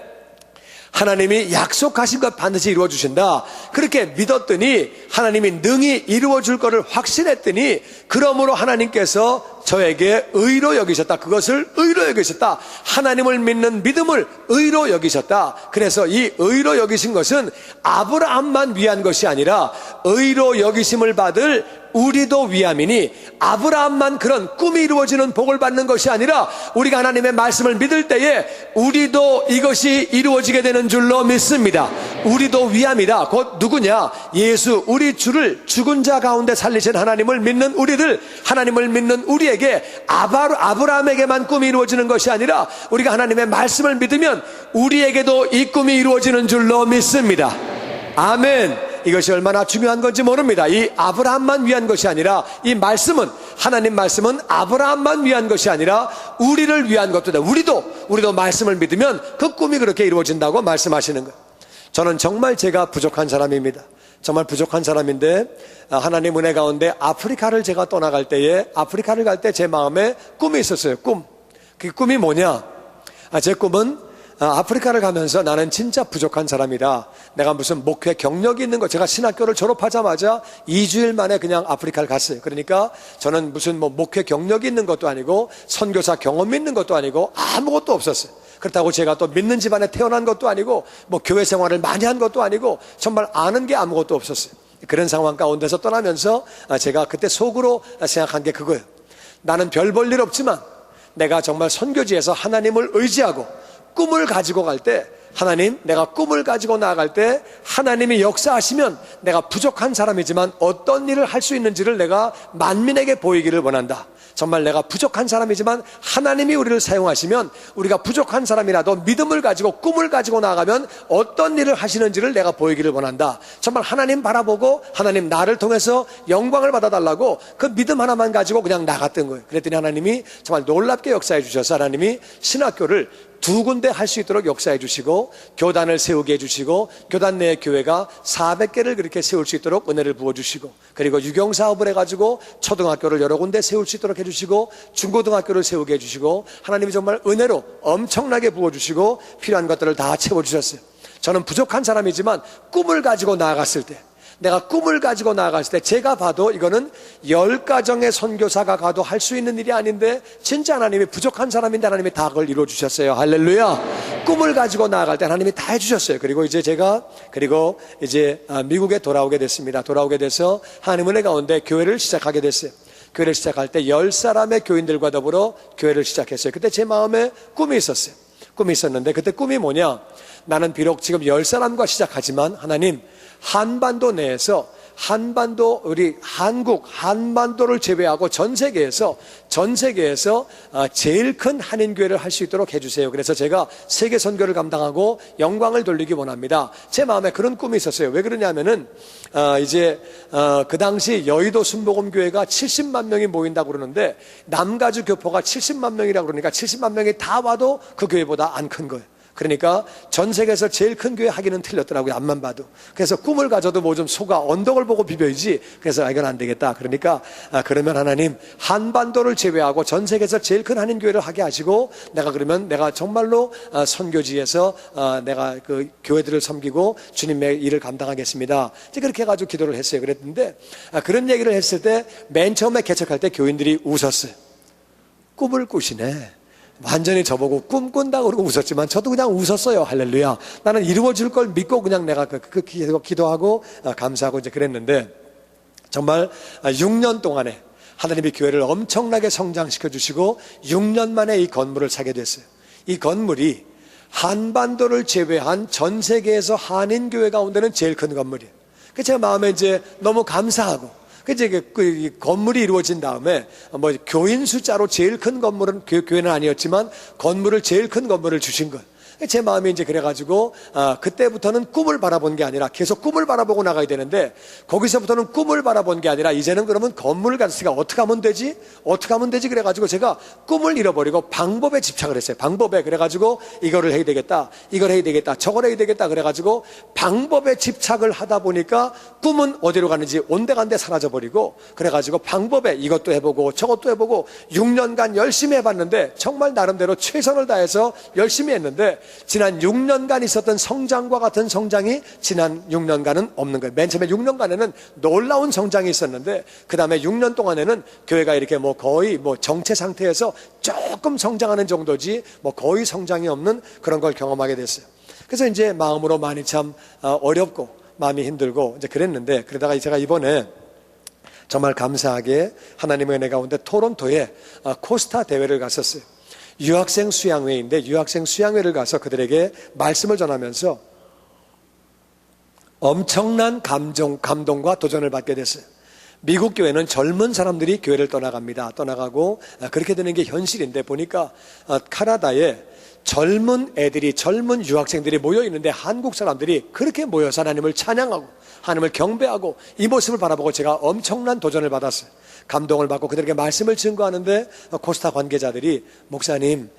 하나님이 약속하신 것 반드시 이루어 주신다. 그렇게 믿었더니 하나님이 능히 이루어 줄 것을 확신했더니, 그러므로 하나님께서 저에게 의로 여기셨다. 그것을 의로 여기셨다. 하나님을 믿는 믿음을 의로 여기셨다. 그래서 이 의로 여기신 것은 아브라함만 위한 것이 아니라 의로 여기심을 받을 우리도 위함이니, 아브라함만 그런 꿈이 이루어지는 복을 받는 것이 아니라 우리가 하나님의 말씀을 믿을 때에 우리도 이것이 이루어지게 되는 줄로 믿습니다. 우리도 위함이다. 곧 누구냐? 예수 우리 주를 죽은 자 가운데 살리신 하나님을 믿는 우리들, 하나님을 믿는 우리에게 아브라함에게만 꿈이 이루어지는 것이 아니라 우리가 하나님의 말씀을 믿으면 우리에게도 이 꿈이 이루어지는 줄로 믿습니다. 아멘. 이것이 얼마나 중요한 건지 모릅니다. 이 아브라함만 위한 것이 아니라, 이 말씀은, 하나님 말씀은 아브라함만 위한 것이 아니라 우리를 위한 것도다. 우리도 말씀을 믿으면 그 꿈이 그렇게 이루어진다고 말씀하시는 거예요. 저는 정말 제가 부족한 사람입니다. 정말 부족한 사람인데, 하나님 은혜 가운데 아프리카를 제가 떠나갈 때에, 아프리카를 갈 때 제 마음에 꿈이 있었어요. 꿈. 그 꿈이 뭐냐? 제 꿈은 아프리카를 가면서 나는 진짜 부족한 사람이다. 내가 무슨 목회 경력이 있는 거, 제가 신학교를 졸업하자마자 2주일 만에 그냥 아프리카를 갔어요. 그러니까 저는 무슨 목회 경력이 있는 것도 아니고 선교사 경험이 있는 것도 아니고 아무것도 없었어요. 그렇다고 제가 또 믿는 집안에 태어난 것도 아니고 뭐 교회 생활을 많이 한 것도 아니고 정말 아는 게 아무것도 없었어요. 그런 상황 가운데서 떠나면서 제가 그때 속으로 생각한 게 그거예요. 나는 별 볼 일 없지만 내가 정말 선교지에서 하나님을 의지하고 꿈을 가지고 갈 때, 하나님, 내가 꿈을 가지고 나아갈 때 하나님이 역사하시면 내가 부족한 사람이지만 어떤 일을 할 수 있는지를 내가 만민에게 보이기를 원한다. 정말 내가 부족한 사람이지만 하나님이 우리를 사용하시면 우리가 부족한 사람이라도 믿음을 가지고 꿈을 가지고 나아가면 어떤 일을 하시는지를 내가 보이기를 원한다. 정말 하나님 바라보고 하나님 나를 통해서 영광을 받아달라고 그 믿음 하나만 가지고 그냥 나갔던 거예요. 그랬더니 하나님이 정말 놀랍게 역사해 주셔서 하나님이 신학교를 2군데 할 수 있도록 역사해 주시고 교단을 세우게 해주시고 교단 내의 교회가 400개를 그렇게 세울 수 있도록 은혜를 부어주시고 그리고 유경사업을 해가지고 초등학교를 여러 군데 세울 수 있도록 해주시고 중고등학교를 세우게 해주시고 하나님이 정말 은혜로 엄청나게 부어주시고 필요한 것들을 다 채워주셨어요. 저는 부족한 사람이지만 꿈을 가지고 나아갔을 때 내가 꿈을 가지고 나아갔을 때 제가 봐도 이거는 10가정의 선교사가 가도 할 수 있는 일이 아닌데 진짜 하나님이 부족한 사람인데 하나님이 다 그걸 이루어주셨어요. 할렐루야. 꿈을 가지고 나아갈 때 하나님이 다 해주셨어요. 그리고 이제 제가 미국에 돌아오게 됐습니다. 돌아오게 돼서 하나님 은혜 가운데 교회를 시작하게 됐어요. 교회를 시작할 때 10사람의 교인들과 더불어 교회를 시작했어요. 그때 제 마음에 꿈이 있었어요. 꿈이 있었는데 그때 꿈이 뭐냐, 나는 비록 지금 10사람과 시작하지만 하나님 한반도 내에서 우리 한국 한반도를 제외하고 전 세계에서 제일 큰 한인교회를 할 수 있도록 해주세요. 그래서 제가 세계 선교를 감당하고 영광을 돌리기 원합니다. 제 마음에 그런 꿈이 있었어요. 왜 그러냐면은 그 당시 여의도 순복음교회가 70만 명이 모인다고 그러는데 남가주 교포가 70만 명이라고 그러니까 70만 명이 다 와도 그 교회보다 안 큰 거예요. 그러니까 전 세계에서 제일 큰 교회 하기는 틀렸더라고요. 앞만 봐도. 그래서 꿈을 가져도 뭐 좀 속아 언덕을 보고 비벼야지. 그래서 이건 안 되겠다. 그러니까 그러면 하나님 한반도를 제외하고 전 세계에서 제일 큰 한인교회를 하게 하시고 내가 정말로 선교지에서 내가 그 교회들을 섬기고 주님의 일을 감당하겠습니다. 이제 그렇게 해가지고 기도를 했어요. 그랬는데 그런 얘기를 했을 때 맨 처음에 개척할 때 교인들이 웃었어요. 꿈을 꾸시네. 완전히 저보고 꿈꾼다고 그러고 웃었지만 저도 그냥 웃었어요. 할렐루야. 나는 이루어질 걸 믿고 그냥 내가 기도하고 감사하고 이제 그랬는데 정말 6년 동안에 하나님이 교회를 엄청나게 성장시켜 주시고 6년 만에 이 건물을 사게 됐어요. 이 건물이 한반도를 제외한 전 세계에서 한인교회 가운데는 제일 큰 건물이에요. 그래서 제 마음에 이제 너무 감사하고 이제 그 건물이 이루어진 다음에 교인 숫자로 제일 큰 건물은 교회는 아니었지만 건물을 제일 큰 건물을 주신 것. 제 마음이 이제 그래가지고 그때부터는 꿈을 바라본 게 아니라 계속 꿈을 바라보고 나가야 되는데 거기서부터는 꿈을 바라본 게 아니라 이제는 그러면 건물을 가졌으니까 어떻게 하면 되지 그래가지고 제가 꿈을 잃어버리고 방법에 집착을 했어요. 방법에. 그래가지고 이거를 해야 되겠다, 이걸 해야 되겠다, 저걸 해야 되겠다 그래가지고 방법에 집착을 하다 보니까 꿈은 어디로 가는지 온데간데 사라져버리고 그래가지고 방법에 이것도 해보고 저것도 해보고 6년간 열심히 해봤는데 정말 나름대로 최선을 다해서 열심히 했는데 지난 6년간 있었던 성장과 같은 성장이 지난 6년간은 없는 거예요. 맨 처음에 6년간에는 놀라운 성장이 있었는데 그 다음에 6년 동안에는 교회가 이렇게 거의 정체 상태에서 조금 성장하는 정도지 거의 성장이 없는 그런 걸 경험하게 됐어요. 그래서 이제 마음으로 많이 참 어렵고 마음이 힘들고 이제 그랬는데 그러다가 제가 이번에 정말 감사하게 하나님의 은혜 가운데 토론토에 코스타 대회를 갔었어요. 유학생 수양회인데 유학생 수양회를 가서 그들에게 말씀을 전하면서 엄청난 감동과 도전을 받게 됐어요. 미국 교회는 젊은 사람들이 교회를 떠나가고 그렇게 되는 게 현실인데 보니까 캐나다에 젊은 유학생들이 모여 있는데 한국 사람들이 그렇게 모여서 하나님을 찬양하고 하나님을 경배하고 이 모습을 바라보고 제가 엄청난 도전을 받았어요. 감동을 받고 그들에게 말씀을 증거하는데 코스타 관계자들이 목사님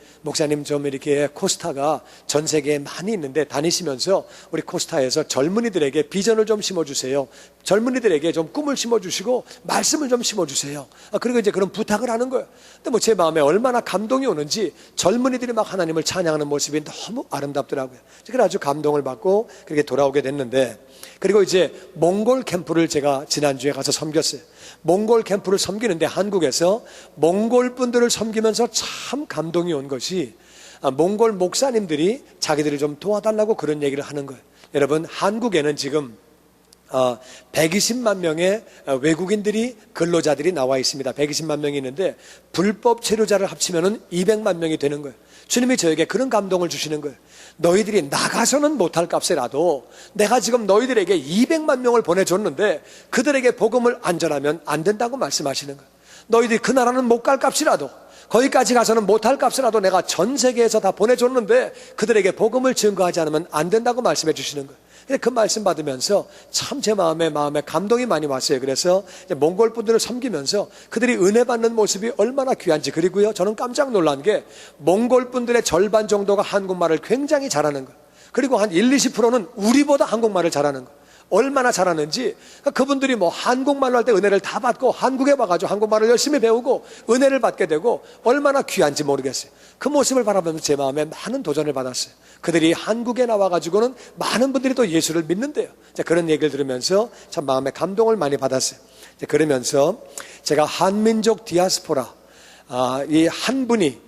좀 이렇게 코스타가 전 세계에 많이 있는데 다니시면서 우리 코스타에서 젊은이들에게 비전을 좀 심어주세요. 젊은이들에게 좀 꿈을 심어주시고 말씀을 좀 심어주세요. 그리고 이제 그런 부탁을 하는 거예요. 근데 제 마음에 얼마나 감동이 오는지 젊은이들이 막 하나님을 찬양하는 모습이 너무 아름답더라고요. 그래서 감동을 받고 그렇게 돌아오게 됐는데 그리고 이제 몽골 캠프를 제가 지난주에 가서 섬겼어요. 몽골 캠프를 섬기는데 한국에서 몽골 분들을 섬기면서 참 감동이 온 것이 몽골 목사님들이 자기들을 좀 도와달라고 그런 얘기를 하는 거예요. 여러분 한국에는 지금 120만 명의 외국인들이 근로자들이 나와 있습니다. 120만 명이 있는데 불법 체류자를 합치면 200만 명이 되는 거예요. 주님이 저에게 그런 감동을 주시는 거예요. 너희들이 나가서는 못할 값이라도 내가 지금 너희들에게 200만 명을 보내줬는데 그들에게 복음을 안 전하면 안 된다고 말씀하시는 거예요. 너희들이 그 나라는 못 갈 값이라도, 거기까지 가서는 못할 값이라도 내가 전 세계에서 다 보내줬는데 그들에게 복음을 증거하지 않으면 안 된다고 말씀해 주시는 거예요. 그 말씀 받으면서 참 제 마음에 감동이 많이 왔어요. 그래서 몽골 분들을 섬기면서 그들이 은혜 받는 모습이 얼마나 귀한지, 그리고요, 저는 깜짝 놀란 게 몽골 분들의 절반 정도가 한국말을 굉장히 잘하는 거예요. 그리고 한 1-20%는 우리보다 한국말을 잘하는 거예요. 얼마나 잘하는지, 그분들이 뭐 한국말로 할 때 은혜를 다 받고 한국에 와가지고 한국말을 열심히 배우고 은혜를 받게 되고 얼마나 귀한지 모르겠어요. 그 모습을 바라보면서 제 마음에 많은 도전을 받았어요. 그들이 한국에 나와가지고는 많은 분들이 또 예수를 믿는데요. 그런 얘기를 들으면서 참 마음에 감동을 많이 받았어요. 그러면서 제가 한민족 디아스포라, 이 한 분이,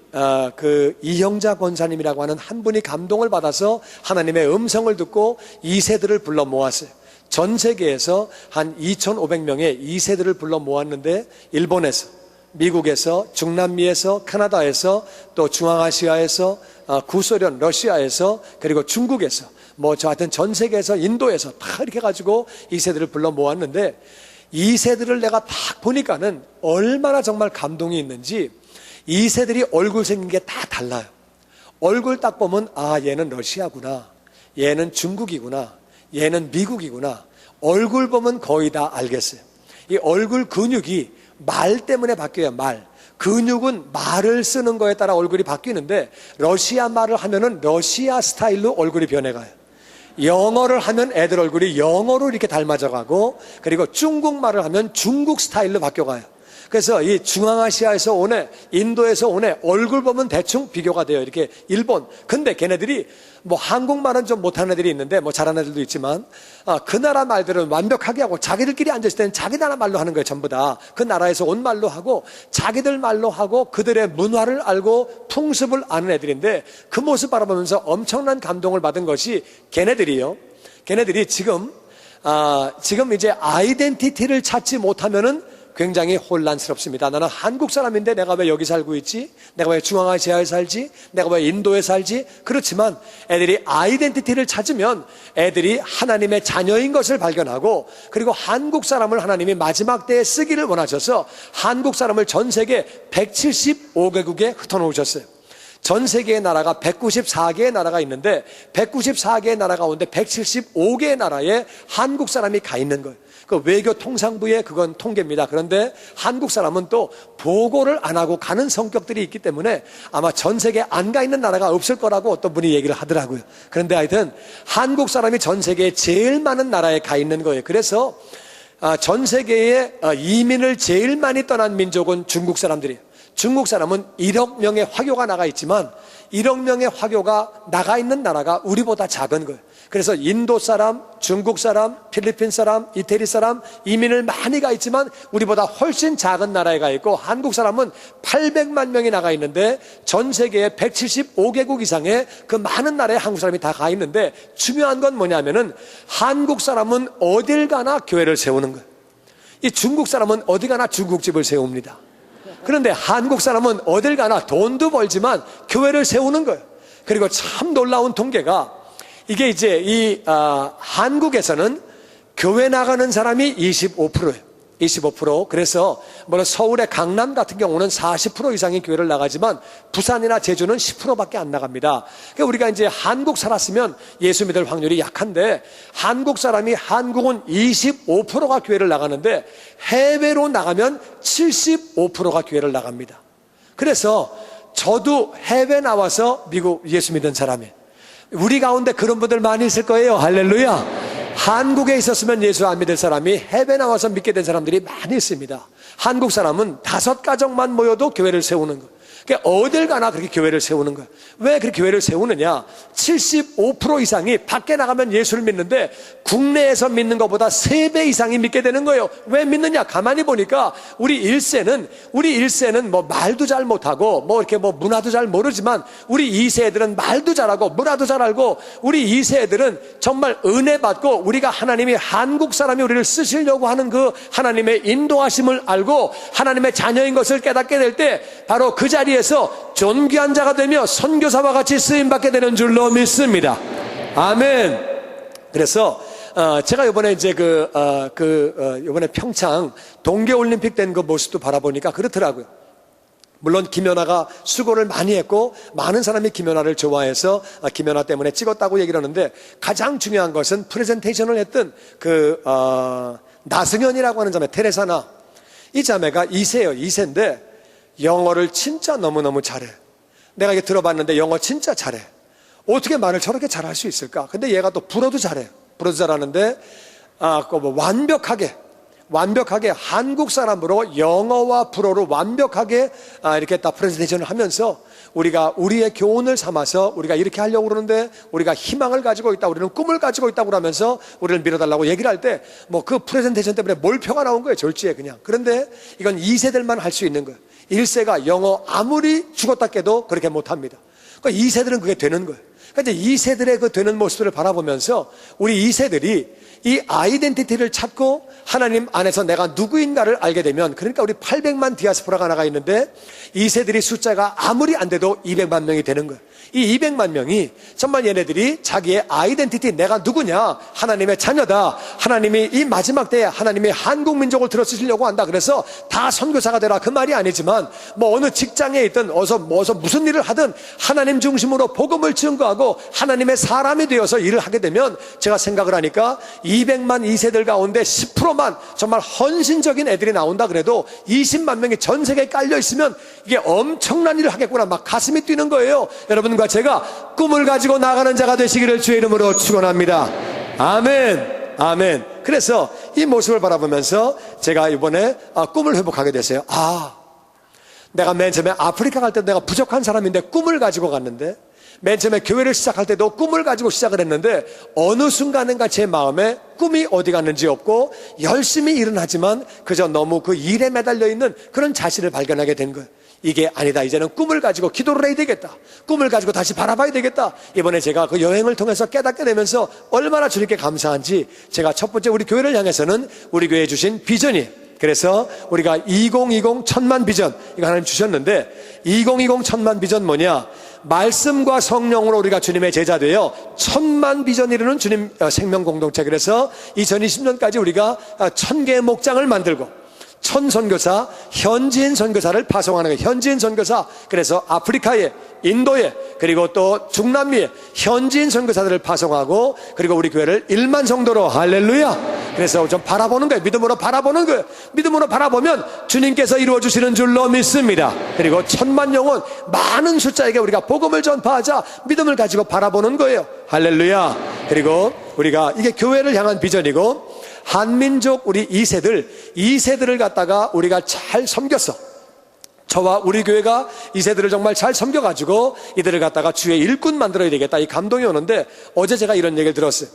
그 이형자 권사님이라고 하는 한 분이 감동을 받아서 하나님의 음성을 듣고 2세들을 불러 모았어요. 전 세계에서 한 2,500명의 2세들을 불러 모았는데, 일본에서, 미국에서, 중남미에서, 캐나다에서, 또 중앙아시아에서, 구소련, 러시아에서, 그리고 중국에서, 하여튼 전 세계에서, 인도에서 다 이렇게 가지고 2세들을 불러 모았는데, 2세들을 내가 딱 보니까는 얼마나 정말 감동이 있는지, 2세들이 얼굴 생긴 게 다 달라요. 얼굴 딱 보면, 얘는 러시아구나, 얘는 중국이구나, 얘는 미국이구나. 얼굴 보면 거의 다 알겠어요. 이 얼굴 근육이 말 때문에 바뀌어요. 말. 근육은 말을 쓰는 거에 따라 얼굴이 바뀌는데, 러시아 말을 하면은 러시아 스타일로 얼굴이 변해가요. 영어를 하면 애들 얼굴이 영어로 이렇게 닮아져가고, 그리고 중국말을 하면 중국 스타일로 바뀌어가요. 그래서 이 중앙아시아에서 오네, 인도에서 오네, 얼굴 보면 대충 비교가 돼요. 이렇게 일본. 근데 걔네들이 한국말은 좀 못하는 애들이 있는데, 잘하는 애들도 있지만, 그 나라 말들은 완벽하게 하고, 자기들끼리 앉았을 때는 자기 나라 말로 하는 거예요. 전부 다. 그 나라에서 온 말로 하고, 자기들 말로 하고, 그들의 문화를 알고 풍습을 아는 애들인데, 그 모습 바라보면서 엄청난 감동을 받은 것이, 걔네들이 지금 이제 아이덴티티를 찾지 못하면은 굉장히 혼란스럽습니다. 나는 한국 사람인데 내가 왜 여기 살고 있지? 내가 왜 중앙아시아에 살지? 내가 왜 인도에 살지? 그렇지만 애들이 아이덴티티를 찾으면 애들이 하나님의 자녀인 것을 발견하고, 그리고 한국 사람을 하나님이 마지막 때에 쓰기를 원하셔서 한국 사람을 전 세계 175개국에 흩어놓으셨어요. 전 세계의 나라가 194개의 나라가 있는데, 194개의 나라 가운데 175개의 나라에 한국 사람이 가 있는 거예요. 그 외교통상부의 그건 통계입니다. 그런데 한국 사람은 또 보고를 안 하고 가는 성격들이 있기 때문에 아마 전 세계에 안 가 있는 나라가 없을 거라고 어떤 분이 얘기를 하더라고요. 그런데 하여튼 한국 사람이 전 세계에 제일 많은 나라에 가 있는 거예요. 그래서 전 세계에 이민을 제일 많이 떠난 민족은 중국 사람들이에요. 중국 사람은 1억 명의 화교가 나가 있지만 1억 명의 화교가 나가 있는 나라가 우리보다 작은 거예요. 그래서 인도 사람, 중국 사람, 필리핀 사람, 이태리 사람 이민을 많이 가 있지만 우리보다 훨씬 작은 나라에 가 있고, 한국 사람은 800만 명이 나가 있는데 전 세계에 175개국 이상의 그 많은 나라에 한국 사람이 다 가 있는데, 중요한 건 뭐냐면은 한국 사람은 어딜 가나 교회를 세우는 거예요. 이 중국 사람은 어디 가나 중국집을 세웁니다. 그런데 한국 사람은 어딜 가나 돈도 벌지만 교회를 세우는 거예요. 그리고 참 놀라운 통계가, 이게 이제 한국에서는 교회 나가는 사람이 25%예요. 25%. 그래서 서울의 강남 같은 경우는 40% 이상이 교회를 나가지만 부산이나 제주는 10%밖에 안 나갑니다. 그러니까 우리가 이제 한국 살았으면 예수 믿을 확률이 약한데, 한국은 25%가 교회를 나가는데 해외로 나가면 75%가 교회를 나갑니다. 그래서 저도 해외 나와서 미국 예수 믿은 사람이에요. 우리 가운데 그런 분들 많이 있을 거예요. 할렐루야. 한국에 있었으면 예수 안 믿을 사람이 해외 나와서 믿게 된 사람들이 많이 있습니다. 한국 사람은 5가정만 모여도 교회를 세우는 거예요. 그러니까 어딜 가나 그렇게 교회를 세우는 거예요. 왜 그렇게 교회를 세우느냐? 75% 이상이 밖에 나가면 예수를 믿는데 국내에서 믿는 것보다 3배 이상이 믿게 되는 거예요. 왜 믿느냐? 가만히 보니까 우리 1세는 말도 잘 못하고 이렇게 문화도 잘 모르지만, 우리 2세 애들은 말도 잘하고 문화도 잘 알고, 우리 2세 애들은 정말 은혜 받고 우리가 하나님이 한국 사람이 우리를 쓰시려고 하는 그 하나님의 인도하심을 알고 하나님의 자녀인 것을 깨닫게 될 때 바로 그 자리에서 존귀한 자가 되며 선교사와 같이 쓰임받게 되는 줄로 믿습니다. 아멘. 그래서 제가 이번에 이제 이번에 평창 동계올림픽 된 그 모습도 바라보니까 그렇더라고요. 물론 김연아가 수고를 많이 했고 많은 사람이 김연아를 좋아해서 김연아 때문에 찍었다고 얘기를 하는데, 가장 중요한 것은 프레젠테이션을 했던 나승현이라고 하는 자매, 테레사나, 이 자매가 2세예요. 2세인데 영어를 진짜 너무너무 잘해. 내가 이게 들어봤는데 영어 진짜 잘해. 어떻게 말을 저렇게 잘할 수 있을까? 근데 얘가 또 불어도 잘해요. 불어도 잘하는데 완벽하게 한국 사람으로 영어와 불어로 완벽하게 이렇게 딱 프레젠테이션을 하면서 우리가 우리의 교훈을 삼아서 우리가 이렇게 하려고 그러는데 우리가 희망을 가지고 있다, 우리는 꿈을 가지고 있다고 그러면서 우리를 밀어달라고 얘기를 할 때 그 프레젠테이션 때문에 몰표가 나온 거예요. 졸지에 그냥. 그런데 이건 2세들만 할 수 있는 거예요. 1세가 영어 아무리 죽었다 깨도 그렇게 못합니다. 그러니까 2세들은 그게 되는 거예요. 그러니까 이제 2세들의 그 되는 모습을 바라보면서 우리 2세들이 이 아이덴티티를 찾고 하나님 안에서 내가 누구인가를 알게 되면, 그러니까 우리 800만 디아스포라가 나가 있는데 2세들이 숫자가 아무리 안 돼도 200만 명이 되는 거예요. 이 200만 명이 정말 얘네들이 자기의 아이덴티티, 내가 누구냐, 하나님의 자녀다, 하나님이 이 마지막 때에 하나님이 한국 민족을 들어쓰시려고 한다, 그래서 다 선교사가 되라, 그 말이 아니지만 어느 직장에 있든 어서 무슨 일을 하든 하나님 중심으로 복음을 증거하고 하나님의 사람이 되어서 일을 하게 되면, 제가 생각을 하니까 200만 2세들 가운데 10%만 정말 헌신적인 애들이 나온다 그래도 20만 명이 전 세계에 깔려 있으면 이게 엄청난 일을 하겠구나, 막 가슴이 뛰는 거예요. 여러분과 제가 꿈을 가지고 나가는 자가 되시기를 주의 이름으로 축원합니다. 아멘, 아멘. 그래서 이 모습을 바라보면서 제가 이번에 꿈을 회복하게 됐어요. 내가 맨 처음에 아프리카 갈 때도 내가 부족한 사람인데 꿈을 가지고 갔는데, 맨 처음에 교회를 시작할 때도 꿈을 가지고 시작을 했는데, 어느 순간인가 제 마음에 꿈이 어디 갔는지 없고 열심히 일은 하지만 그저 너무 그 일에 매달려 있는 그런 자신을 발견하게 된 거예요. 이게 아니다, 이제는 꿈을 가지고 기도를 해야 되겠다, 꿈을 가지고 다시 바라봐야 되겠다. 이번에 제가 그 여행을 통해서 깨닫게 되면서 얼마나 주님께 감사한지, 제가 첫 번째 우리 교회를 향해서는 우리 교회에 주신 비전이에요. 그래서 우리가 2020 천만 비전, 이거 하나님 주셨는데, 2020 천만 비전 뭐냐? 말씀과 성령으로 우리가 주님의 제자 되어 천만 비전 이루는 주님 생명 공동체. 그래서 2020년까지 우리가 1000개의 목장을 만들고 선교사, 현지인 선교사를 파송하는 거예요. 현지인 선교사. 그래서 아프리카에, 인도에, 그리고 또 중남미에 현지인 선교사들을 파송하고, 그리고 우리 교회를 1만 성도로, 할렐루야. 그래서 좀 바라보는 거예요. 믿음으로 바라보는 거예요. 믿음으로 바라보면 주님께서 이루어주시는 줄로 믿습니다. 그리고 1000만 영혼, 많은 숫자에게 우리가 복음을 전파하자, 믿음을 가지고 바라보는 거예요. 할렐루야. 그리고 우리가 이게 교회를 향한 비전이고, 한민족 우리 2세들을 갖다가 우리가 잘 섬겼어. 저와 우리 교회가 2세들을 정말 잘 섬겨가지고 이들을 갖다가 주의 일꾼 만들어야 되겠다, 이 감동이 오는데, 어제 제가 이런 얘기를 들었어요.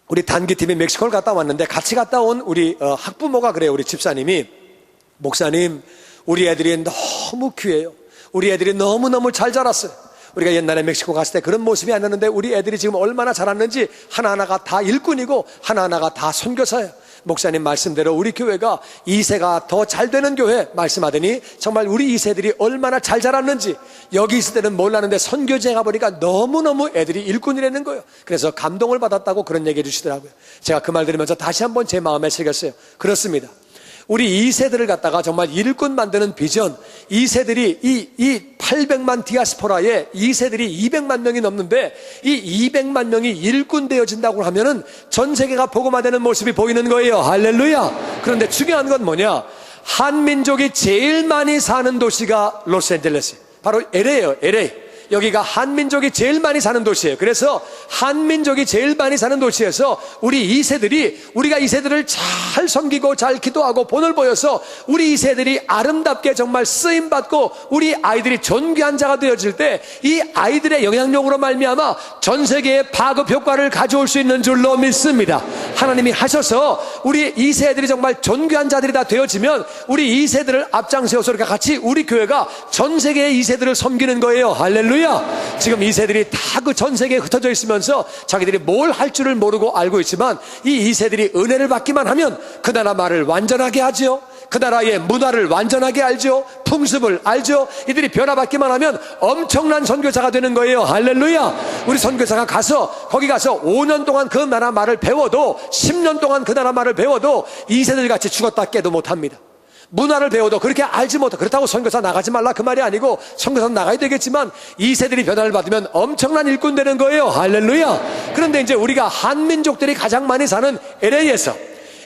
우리 단기팀이 멕시코를 갔다 왔는데 같이 갔다 온 우리 학부모가 그래요. 우리 집사님이, 목사님, 우리 애들이 너무 귀해요. 우리 애들이 너무너무 잘 자랐어요. 우리가 옛날에 멕시코 갔을 때 그런 모습이 아니었는데 우리 애들이 지금 얼마나 자랐는지, 하나하나가 다 일꾼이고 하나하나가 다 선교사예요. 목사님 말씀대로 우리 교회가 2세가 더 잘 되는 교회 말씀하더니, 정말 우리 2세들이 얼마나 잘 자랐는지, 여기 있을 때는 몰랐는데 선교지에 가보니까 너무너무 애들이 일꾼이라는 거예요. 그래서 감동을 받았다고 그런 얘기해 주시더라고요. 제가 그 말 들으면서 다시 한번 제 마음에 새겼어요. 그렇습니다. 우리 2세들을 갖다가 정말 일꾼 만드는 비전, 2세들이 이 800만 디아스포라에 2세들이 200만 명이 넘는데, 이 200만 명이 일꾼 되어진다고 하면은 전 세계가 복음화되는 모습이 보이는 거예요. 할렐루야. 그런데 중요한 건 뭐냐? 한민족이 제일 많이 사는 도시가 로스앤젤레스, 바로 LA예요. LA. 여기가 한민족이 제일 많이 사는 도시예요. 그래서 한민족이 제일 많이 사는 도시에서 우리 2세들이, 우리가 2세들을 잘 섬기고 잘 기도하고 본을 보여서 우리 2세들이 아름답게 정말 쓰임받고 우리 아이들이 존귀한 자가 되어질 때, 이 아이들의 영향력으로 말미암아 전 세계에 파급 효과를 가져올 수 있는 줄로 믿습니다. 하나님이 하셔서 우리 2세들이 정말 존귀한 자들이 다 되어지면 우리 2세들을 앞장세워서 우리가 같이 우리 교회가 전 세계의 2세들을 섬기는 거예요. 할렐루야. 지금 2세들이 다 그 전 세계에 흩어져 있으면서 자기들이 뭘 할 줄을 모르고 알고 있지만, 이 2세들이 은혜를 받기만 하면 그 나라 말을 완전하게 하지요. 그 나라의 문화를 완전하게 알죠. 풍습을 알죠. 이들이 변화받기만 하면 엄청난 선교사가 되는 거예요. 할렐루야. 우리 선교사가 거기 가서 5년 동안 그 나라 말을 배워도, 10년 동안 그 나라 말을 배워도 2세들 같이 죽었다 깨도 못합니다. 문화를 배워도 그렇게 알지 못해. 그렇다고 선교사 나가지 말라 그 말이 아니고, 선교사 나가야 되겠지만 2세들이 변화를 받으면 엄청난 일꾼 되는 거예요. 할렐루야. 그런데 이제 우리가 한민족들이 가장 많이 사는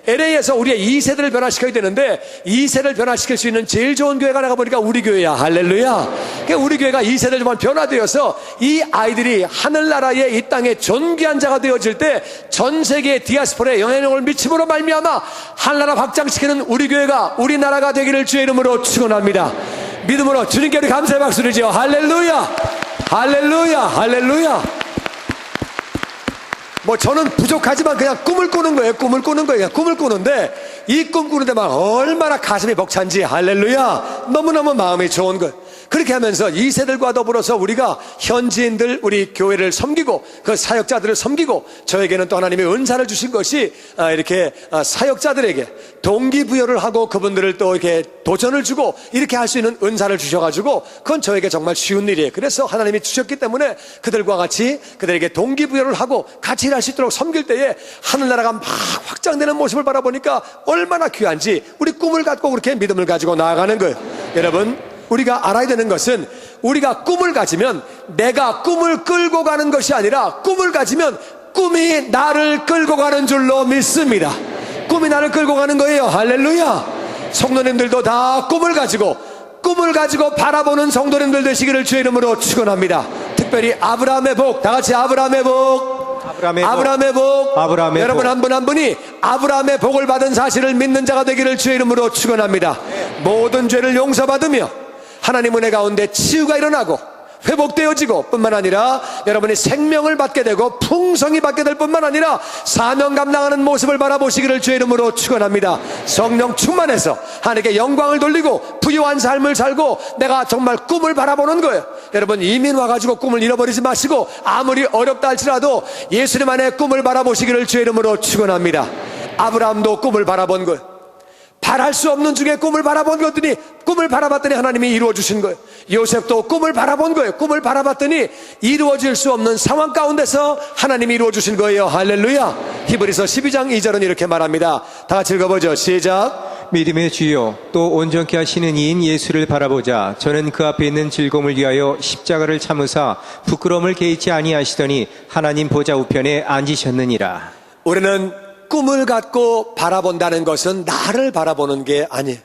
LA에서 우리의 2세대를 변화시켜야 되는데, 2세를 변화시킬 수 있는 제일 좋은 교회가 내가 보니까 우리 교회야. 할렐루야. 그러니까 우리 교회가 2세대를 정말 변화되어서 이 아이들이 하늘나라의 이 땅에 존귀한 자가 되어질 때 전 세계의 디아스포라에 영향력을 미침으로 말미암아 하늘나라 확장시키는 우리 교회가, 우리나라가 되기를 주의 이름으로 축원합니다. 믿음으로 주님께 우리 감사의 박수를 지어. 할렐루야. 할렐루야. 할렐루야. 저는 부족하지만 그냥 꿈을 꾸는 거예요. 꿈을 꾸는데, 이 꿈 꾸는데만 얼마나 가슴이 벅찬지. 할렐루야. 너무너무 마음이 좋은 거예요. 그렇게 하면서 2세들과 더불어서 우리가 현지인들, 우리 교회를 섬기고 그 사역자들을 섬기고, 저에게는 또 하나님의 은사를 주신 것이 이렇게 사역자들에게 동기부여를 하고 그분들을 또 이렇게 도전을 주고 이렇게 할 수 있는 은사를 주셔가지고, 그건 저에게 정말 쉬운 일이에요. 그래서 하나님이 주셨기 때문에 그들과 같이 그들에게 동기부여를 하고 같이 일할 수 있도록 섬길 때에 하늘나라가 막 확장되는 모습을 바라보니까 얼마나 귀한지, 우리 꿈을 갖고 그렇게 믿음을 가지고 나아가는 거예요. 여러분, 우리가 알아야 되는 것은, 우리가 꿈을 가지면 내가 꿈을 끌고 가는 것이 아니라, 꿈을 가지면 꿈이 나를 끌고 가는 줄로 믿습니다. 꿈이 나를 끌고 가는 거예요. 할렐루야. 성도님들도 다 꿈을 가지고 바라보는 성도님들 되시기를 주의 이름으로 축원합니다. 특별히 아브라함의 복, 다 같이 아브라함의 복. 아브라함의 복. 여러분 한 분 한 분이 아브라함의 복을 받은 사실을 믿는 자가 되기를 주의 이름으로 축원합니다. 모든 죄를 용서받으며 하나님 은혜 가운데 치유가 일어나고 회복되어지고 뿐만 아니라 여러분이 생명을 받게 되고 풍성히 받게 될 뿐만 아니라 사명 감당하는 모습을 바라보시기를 주의 이름으로 축원합니다. 성령 충만해서 하나님께 영광을 돌리고 부유한 삶을 살고 내가 정말 꿈을 바라보는 거예요. 여러분, 이민 와가지고 꿈을 잃어버리지 마시고 아무리 어렵다 할지라도 예수님 안에 꿈을 바라보시기를 주의 이름으로 축원합니다. 아브라함도 꿈을 바라본 거예요. 바랄 수 없는 중에 꿈을 바라본 것들이, 꿈을 바라봤더니 하나님이 이루어주신 거예요. 요셉도 꿈을 바라본 거예요. 꿈을 바라봤더니 이루어질 수 없는 상황 가운데서 하나님이 이루어주신 거예요. 할렐루야. 히브리서 12장 2절은 이렇게 말합니다. 다 같이 읽어보죠. 시작. 믿음의 주요 또 온전케 하시는 이인 예수를 바라보자. 저는 그 앞에 있는 즐거움을 위하여 십자가를 참으사 부끄러움을 개의치 아니하시더니 하나님 보좌 우편에 앉으셨느니라. 우리는 꿈을 갖고 바라본다는 것은 나를 바라보는 게 아니에요.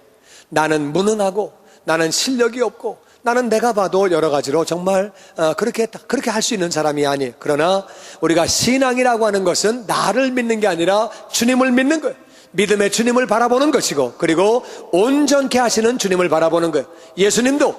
나는 무능하고, 나는 실력이 없고, 나는 내가 봐도 여러 가지로 정말 그렇게 할 수 있는 사람이 아니에요. 그러나 우리가 신앙이라고 하는 것은 나를 믿는 게 아니라 주님을 믿는 거예요. 믿음의 주님을 바라보는 것이고, 그리고 온전케 하시는 주님을 바라보는 거예요. 예수님도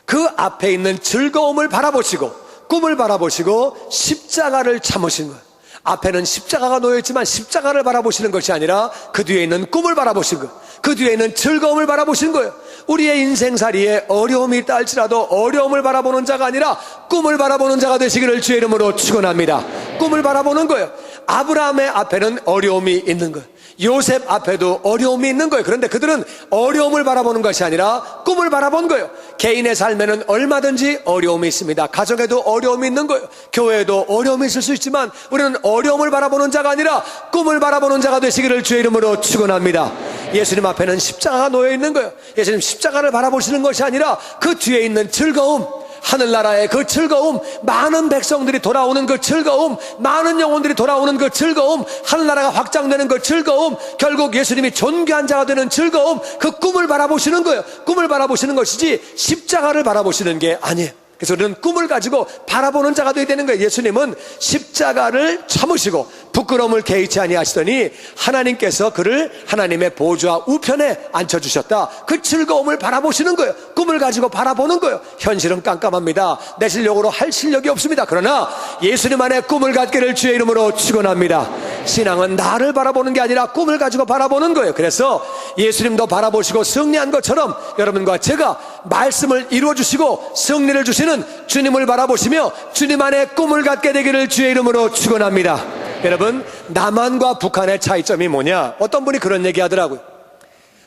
그 앞에 있는 즐거움을 바라보시고 꿈을 바라보시고 십자가를 참으신 거예요. 앞에는 십자가가 놓여있지만 십자가를 바라보시는 것이 아니라 그 뒤에 있는 꿈을 바라보신 거예요. 그 뒤에 있는 즐거움을 바라보신 거예요. 우리의 인생살이에 어려움이 있다 할지라도 어려움을 바라보는 자가 아니라 꿈을 바라보는 자가 되시기를 주의 이름으로 축원합니다. 꿈을 바라보는 거예요. 아브라함의 앞에는 어려움이 있는 거예요. 요셉 앞에도 어려움이 있는 거예요. 그런데 그들은 어려움을 바라보는 것이 아니라 꿈을 바라본 거예요. 개인의 삶에는 얼마든지 어려움이 있습니다. 가정에도 어려움이 있는 거예요. 교회에도 어려움이 있을 수 있지만 우리는 어려움을 바라보는 자가 아니라 꿈을 바라보는 자가 되시기를 주의 이름으로 축원합니다. 예수님 앞에는 십자가가 놓여 있는 거예요. 예수님 십자가를 바라보시는 것이 아니라 그 뒤에 있는 즐거움, 하늘나라의 그 즐거움, 많은 백성들이 돌아오는 그 즐거움, 많은 영혼들이 돌아오는 그 즐거움, 하늘나라가 확장되는 그 즐거움, 결국 예수님이 존귀한 자가 되는 즐거움, 그 꿈을 바라보시는 거예요. 꿈을 바라보시는 것이지 십자가를 바라보시는 게 아니에요. 그래서 우리는 꿈을 가지고 바라보는 자가 되어야 되는 거예요. 예수님은 십자가를 참으시고 부끄러움을 개의치 아니하시더니 하나님께서 그를 하나님의 보좌 우편에 앉혀주셨다. 그 즐거움을 바라보시는 거예요. 꿈을 가지고 바라보는 거예요. 현실은 깜깜합니다. 내 실력으로 할 실력이 없습니다. 그러나 예수님 안에 꿈을 갖기를 주의 이름으로 축원합니다. 신앙은 나를 바라보는 게 아니라 꿈을 가지고 바라보는 거예요. 그래서 예수님도 바라보시고 승리한 것처럼 여러분과 제가 말씀을 이루어주시고 승리를 주시는 주님을 바라보시며 주님 안에 꿈을 갖게 되기를 주의 이름으로 축원합니다. 여러분, 남한과 북한의 차이점이 뭐냐? 어떤 분이 그런 얘기 하더라고요.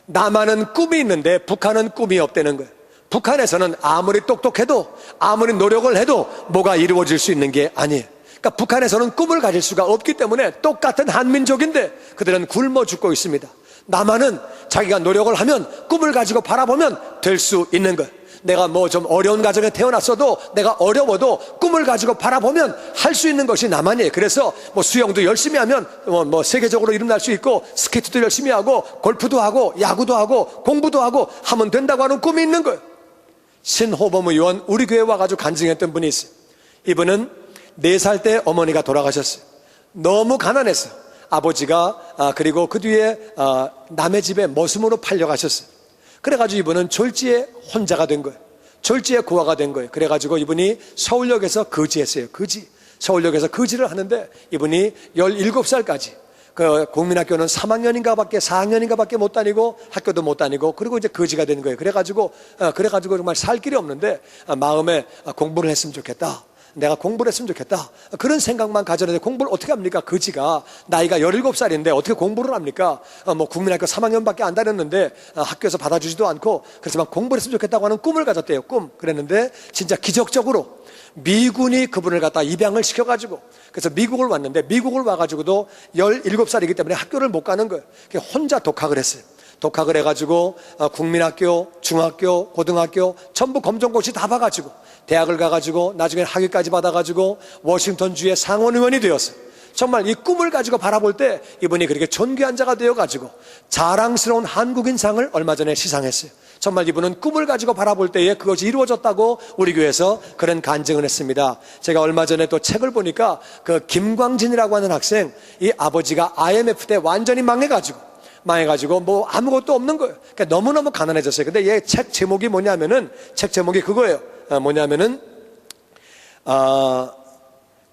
남한은 꿈이 있는데 북한은 꿈이 없다는 거예요. 북한에서는 아무리 똑똑해도 아무리 노력을 해도 뭐가 이루어질 수 있는 게 아니에요. 그러니까 북한에서는 꿈을 가질 수가 없기 때문에 똑같은 한민족인데 그들은 굶어 죽고 있습니다. 남한은 자기가 노력을 하면 꿈을 가지고 바라보면 될 수 있는 거예요. 내가 뭐 좀 어려운 가정에 태어났어도 내가 어려워도 꿈을 가지고 바라보면 할 수 있는 것이 남한이에요. 그래서 뭐 수영도 열심히 하면 뭐 세계적으로 이름 날 수 있고, 스케이트도 열심히 하고, 골프도 하고, 야구도 하고, 공부도 하고 하면 된다고 하는 꿈이 있는 거예요. 신호범 의원 우리 교회에 와가지고 간증했던 분이 있어요. 이분은 4살 때 어머니가 돌아가셨어요. 너무 가난했어요. 아버지가 그리고 그 뒤에 남의 집에 머슴으로 팔려가셨어요. 그래가지고 이분은 졸지에 혼자가 된 거예요. 졸지에 고아가 된 거예요. 그래가지고 이분이 서울역에서 거지했어요. 거지. 서울역에서 거지를 하는데 이분이 17살까지 그 국민학교는 3학년인가 밖에 4학년인가 밖에 못 다니고 학교도 못 다니고 그리고 이제 거지가 된 거예요. 그래가지고 정말 살 길이 없는데 마음에 공부를 했으면 좋겠다. 내가 공부를 했으면 좋겠다. 그런 생각만 가졌는데 공부를 어떻게 합니까? 거지가 나이가 17살인데 어떻게 공부를 합니까? 뭐 국민학교 3학년밖에 안 다녔는데 학교에서 받아주지도 않고 그렇지만 공부를 했으면 좋겠다고 하는 꿈을 가졌대요. 꿈. 그랬는데 진짜 기적적으로 미군이 그분을 갖다 입양을 시켜가지고 그래서 미국을 왔는데 미국을 와가지고도 17살이기 때문에 학교를 못 가는 거예요. 혼자 독학을 했어요. 독학을 해가지고 국민학교, 중학교, 고등학교 전부 검정고시 다 봐가지고 대학을 가가지고 나중에 학위까지 받아가지고 워싱턴주의 상원의원이 되었어요. 정말 이 꿈을 가지고 바라볼 때 이분이 그렇게 존귀한 자가 되어가지고 자랑스러운 한국인상을 얼마 전에 시상했어요. 정말 이분은 꿈을 가지고 바라볼 때에 그것이 이루어졌다고 우리 교회에서 그런 간증을 했습니다. 제가 얼마 전에 또 책을 보니까 그 김광진이라고 하는 학생, 이 아버지가 IMF 때 완전히 망해가지고 뭐 아무것도 없는 거예요. 그러니까 너무너무 가난해졌어요. 근데 얘 책 제목이 뭐냐면은 책 제목이 그거예요.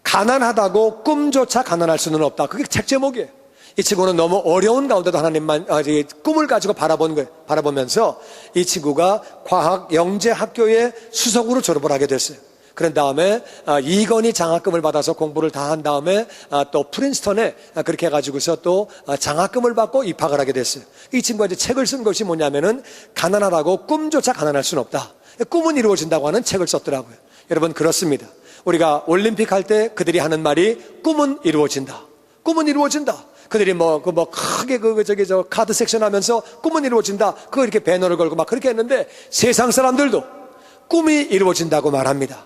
가난하다고 꿈조차 가난할 수는 없다. 그게 책 제목이에요. 이 친구는 너무 어려운 가운데도 하나님만 꿈을 가지고 바라보면서 이 친구가 과학 영재학교의 수석으로 졸업을 하게 됐어요. 그런 다음에 이건희 장학금을 받아서 공부를 다 한 다음에 또 프린스턴에 그렇게 해가지고서 또 장학금을 받고 입학을 하게 됐어요. 이 친구가 이제 책을 쓴 것이 뭐냐면은 가난하다고 꿈조차 가난할 수는 없다. 꿈은 이루어진다고 하는 책을 썼더라고요. 여러분 그렇습니다. 우리가 올림픽 할 때 그들이 하는 말이 꿈은 이루어진다. 꿈은 이루어진다. 그들이 크게 카드 섹션 하면서 꿈은 이루어진다. 그거 이렇게 배너를 걸고 막 그렇게 했는데 세상 사람들도 꿈이 이루어진다고 말합니다.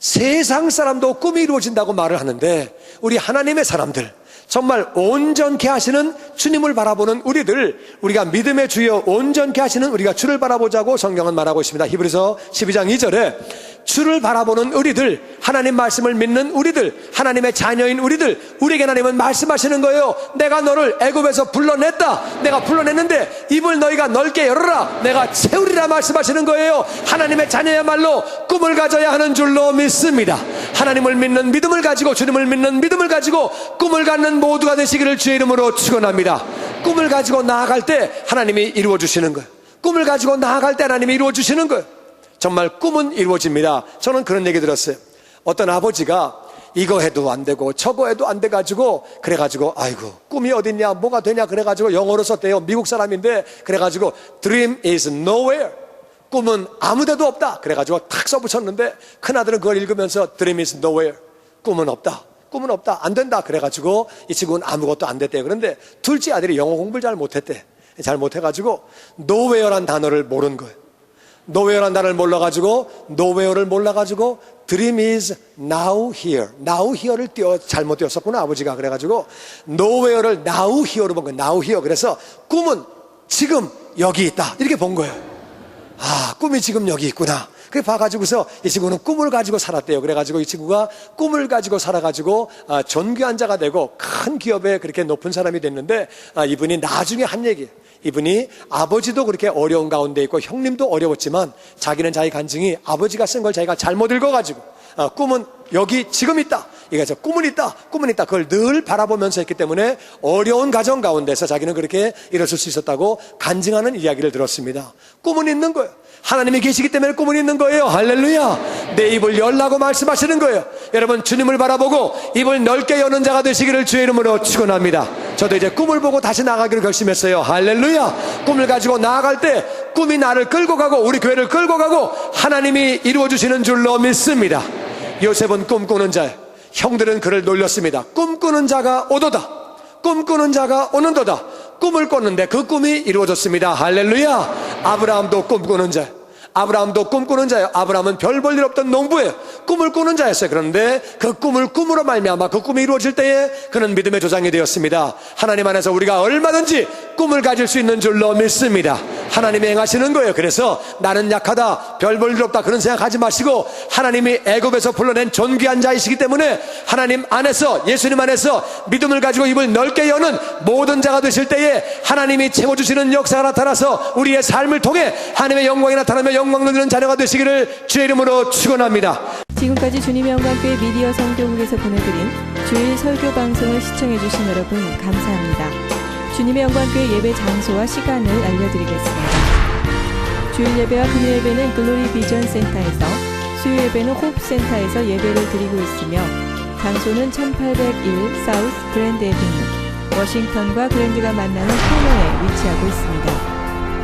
세상 사람도 꿈이 이루어진다고 말을 하는데 우리 하나님의 사람들 정말 온전케 하시는 주님을 바라보는 우리가 믿음의 주여 온전케 하시는 우리가 주를 바라보자고 성경은 말하고 있습니다. 히브리서 12장 2절에 주를 바라보는 우리들, 하나님 말씀을 믿는 우리들, 하나님의 자녀인 우리에게 하나님은 말씀하시는 거예요. 내가 너를 애굽에서 불러냈다. 내가 불러냈는데 입을 너희가 넓게 열어라. 내가 채우리라 말씀하시는 거예요. 하나님의 자녀야말로 꿈을 가져야 하는 줄로 믿습니다. 하나님을 믿는 믿음을 가지고, 주님을 믿는 믿음을 가지고 꿈을 갖는 모두가 되시기를 주의 이름으로 축원합니다. 꿈을 가지고 나아갈 때 하나님이 이루어 주시는 거예요. 꿈을 가지고 나아갈 때 하나님이 이루어 주시는 거예요. 정말 꿈은 이루어집니다. 저는 그런 얘기 들었어요. 어떤 아버지가 이거 해도 안 되고 저거 해도 안 돼가지고 그래가지고 아이고 꿈이 어딨냐 뭐가 되냐 그래가지고 영어로 썼대요. 미국 사람인데 그래가지고 Dream is nowhere. 꿈은 아무데도 없다. 그래가지고 탁 써붙였는데 큰아들은 그걸 읽으면서 Dream is nowhere. 꿈은 없다. 꿈은 없다. 안 된다. 그래가지고 이 친구는 아무것도 안 됐대요. 그런데 둘째 아들이 영어 공부를 잘 못했대. 잘 못해가지고 nowhere란 단어를 모르는 거예요. nowhere란 단어를 몰라가지고 dream is now here. now here를 잘못 띄웠었구나 아버지가. 그래가지고 nowhere를 now here로 본 거예요. now here. 그래서 꿈은 지금 여기 있다 이렇게 본 거예요. 아, 꿈이 지금 여기 있구나. 그래 봐가지고서 이 친구는 꿈을 가지고 살았대요. 그래가지고 이 친구가 꿈을 가지고 살아가지고 존귀한 자가 되고 큰 기업에 그렇게 높은 사람이 됐는데 이분이 나중에 한 얘기예요. 이분이 아버지도 그렇게 어려운 가운데 있고 형님도 어려웠지만 자기는 자기 간증이 아버지가 쓴 걸 자기가 잘못 읽어가지고 꿈은 여기 지금 있다. 이거죠. 꿈은 있다. 그걸 늘 바라보면서 했기 때문에 어려운 가정 가운데서 자기는 그렇게 일어설 수 있었다고 간증하는 이야기를 들었습니다. 꿈은 있는 거예요. 하나님이 계시기 때문에 꿈은 있는 거예요. 할렐루야. 내 입을 열라고 말씀하시는 거예요. 여러분 주님을 바라보고 입을 넓게 여는 자가 되시기를 주의 이름으로 축원합니다. 저도 이제 꿈을 보고 다시 나가기로 결심했어요. 할렐루야. 꿈을 가지고 나아갈 때 꿈이 나를 끌고 가고 우리 교회를 끌고 가고 하나님이 이루어주시는 줄로 믿습니다. 요셉은 꿈꾸는 자, 형들은 그를 놀렸습니다. 꿈꾸는 자가 오도다. 꿈꾸는 자가 오는도다. 꿈을 꿨는데 그 꿈이 이루어졌습니다. 할렐루야. 아브라함도 꿈꾸는 자, 아브라함도 꿈꾸는 자예요. 아브라함은 별 볼 일 없던 농부예요. 꿈을 꾸는 자였어요. 그런데 그 꿈을 꿈으로 말미암아 그 꿈이 이루어질 때에 그는 믿음의 조상이 되었습니다. 하나님 안에서 우리가 얼마든지 꿈을 가질 수 있는 줄로 믿습니다. 하나님이 행하시는 거예요. 그래서 나는 약하다, 별 볼 일 없다 그런 생각하지 마시고 하나님이 애굽에서 불러낸 존귀한 자이시기 때문에 하나님 안에서, 예수님 안에서 믿음을 가지고 입을 넓게 여는 모든 자가 되실 때에 하나님이 채워주시는 역사가 나타나서 우리의 삶을 통해 하나님의 영광이 나타나며 영광 누리는 자녀가 되시기를 주의 이름으로 축원합니다. 지금까지 주님의 영광교회 미디어 성교국에서 보내드린 주일 설교 방송을 시청해주신 여러분 감사합니다. 주님의 영광교회 예배 장소와 시간을 알려드리겠습니다. 주일 예배와 금요 예배는 글로리 비전 센터에서, 수요 예배는 호프센터에서 예배를 드리고 있으며 장소는 1801 사우스 그랜드 애비뉴, 워싱턴과 그랜드가 만나는 코너에 위치하고 있습니다.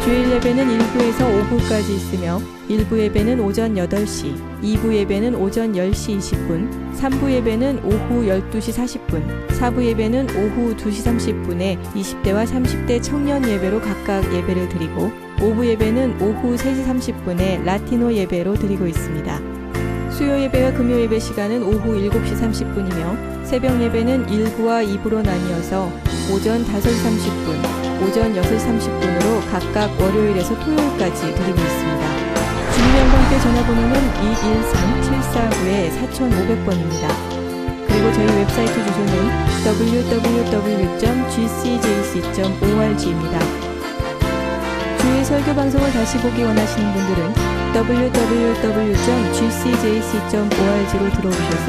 주일 예배는 1부에서 5부까지 있으며 1부 예배는 오전 8시, 2부 예배는 오전 10시 20분, 3부 예배는 오후 12시 40분, 4부 예배는 오후 2시 30분에 20대와 30대 청년 예배로 각각 예배를 드리고 5부 예배는 오후 3시 30분에 라티노 예배로 드리고 있습니다. 수요 예배와 금요 예배 시간은 오후 7시 30분이며 새벽 예배는 1부와 2부로 나뉘어서 오전 5시 30분, 오전 6시 30분으로 각각 월요일에서 토요일까지 드리고 있습니다. 주님의 영광교회 전화번호는 213-749-4500번입니다. 그리고 저희 웹사이트 주소는 www.gcjc.org입니다. 주의 설교 방송을 다시 보기 원하시는 분들은 www.gcjc.org로 들어오셔서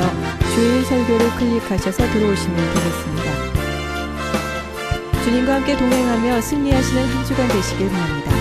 주일 설교를 클릭하셔서 들어오시면 되겠습니다. 주님과 함께 동행하며 승리하시는 한 주간 되시길 바랍니다.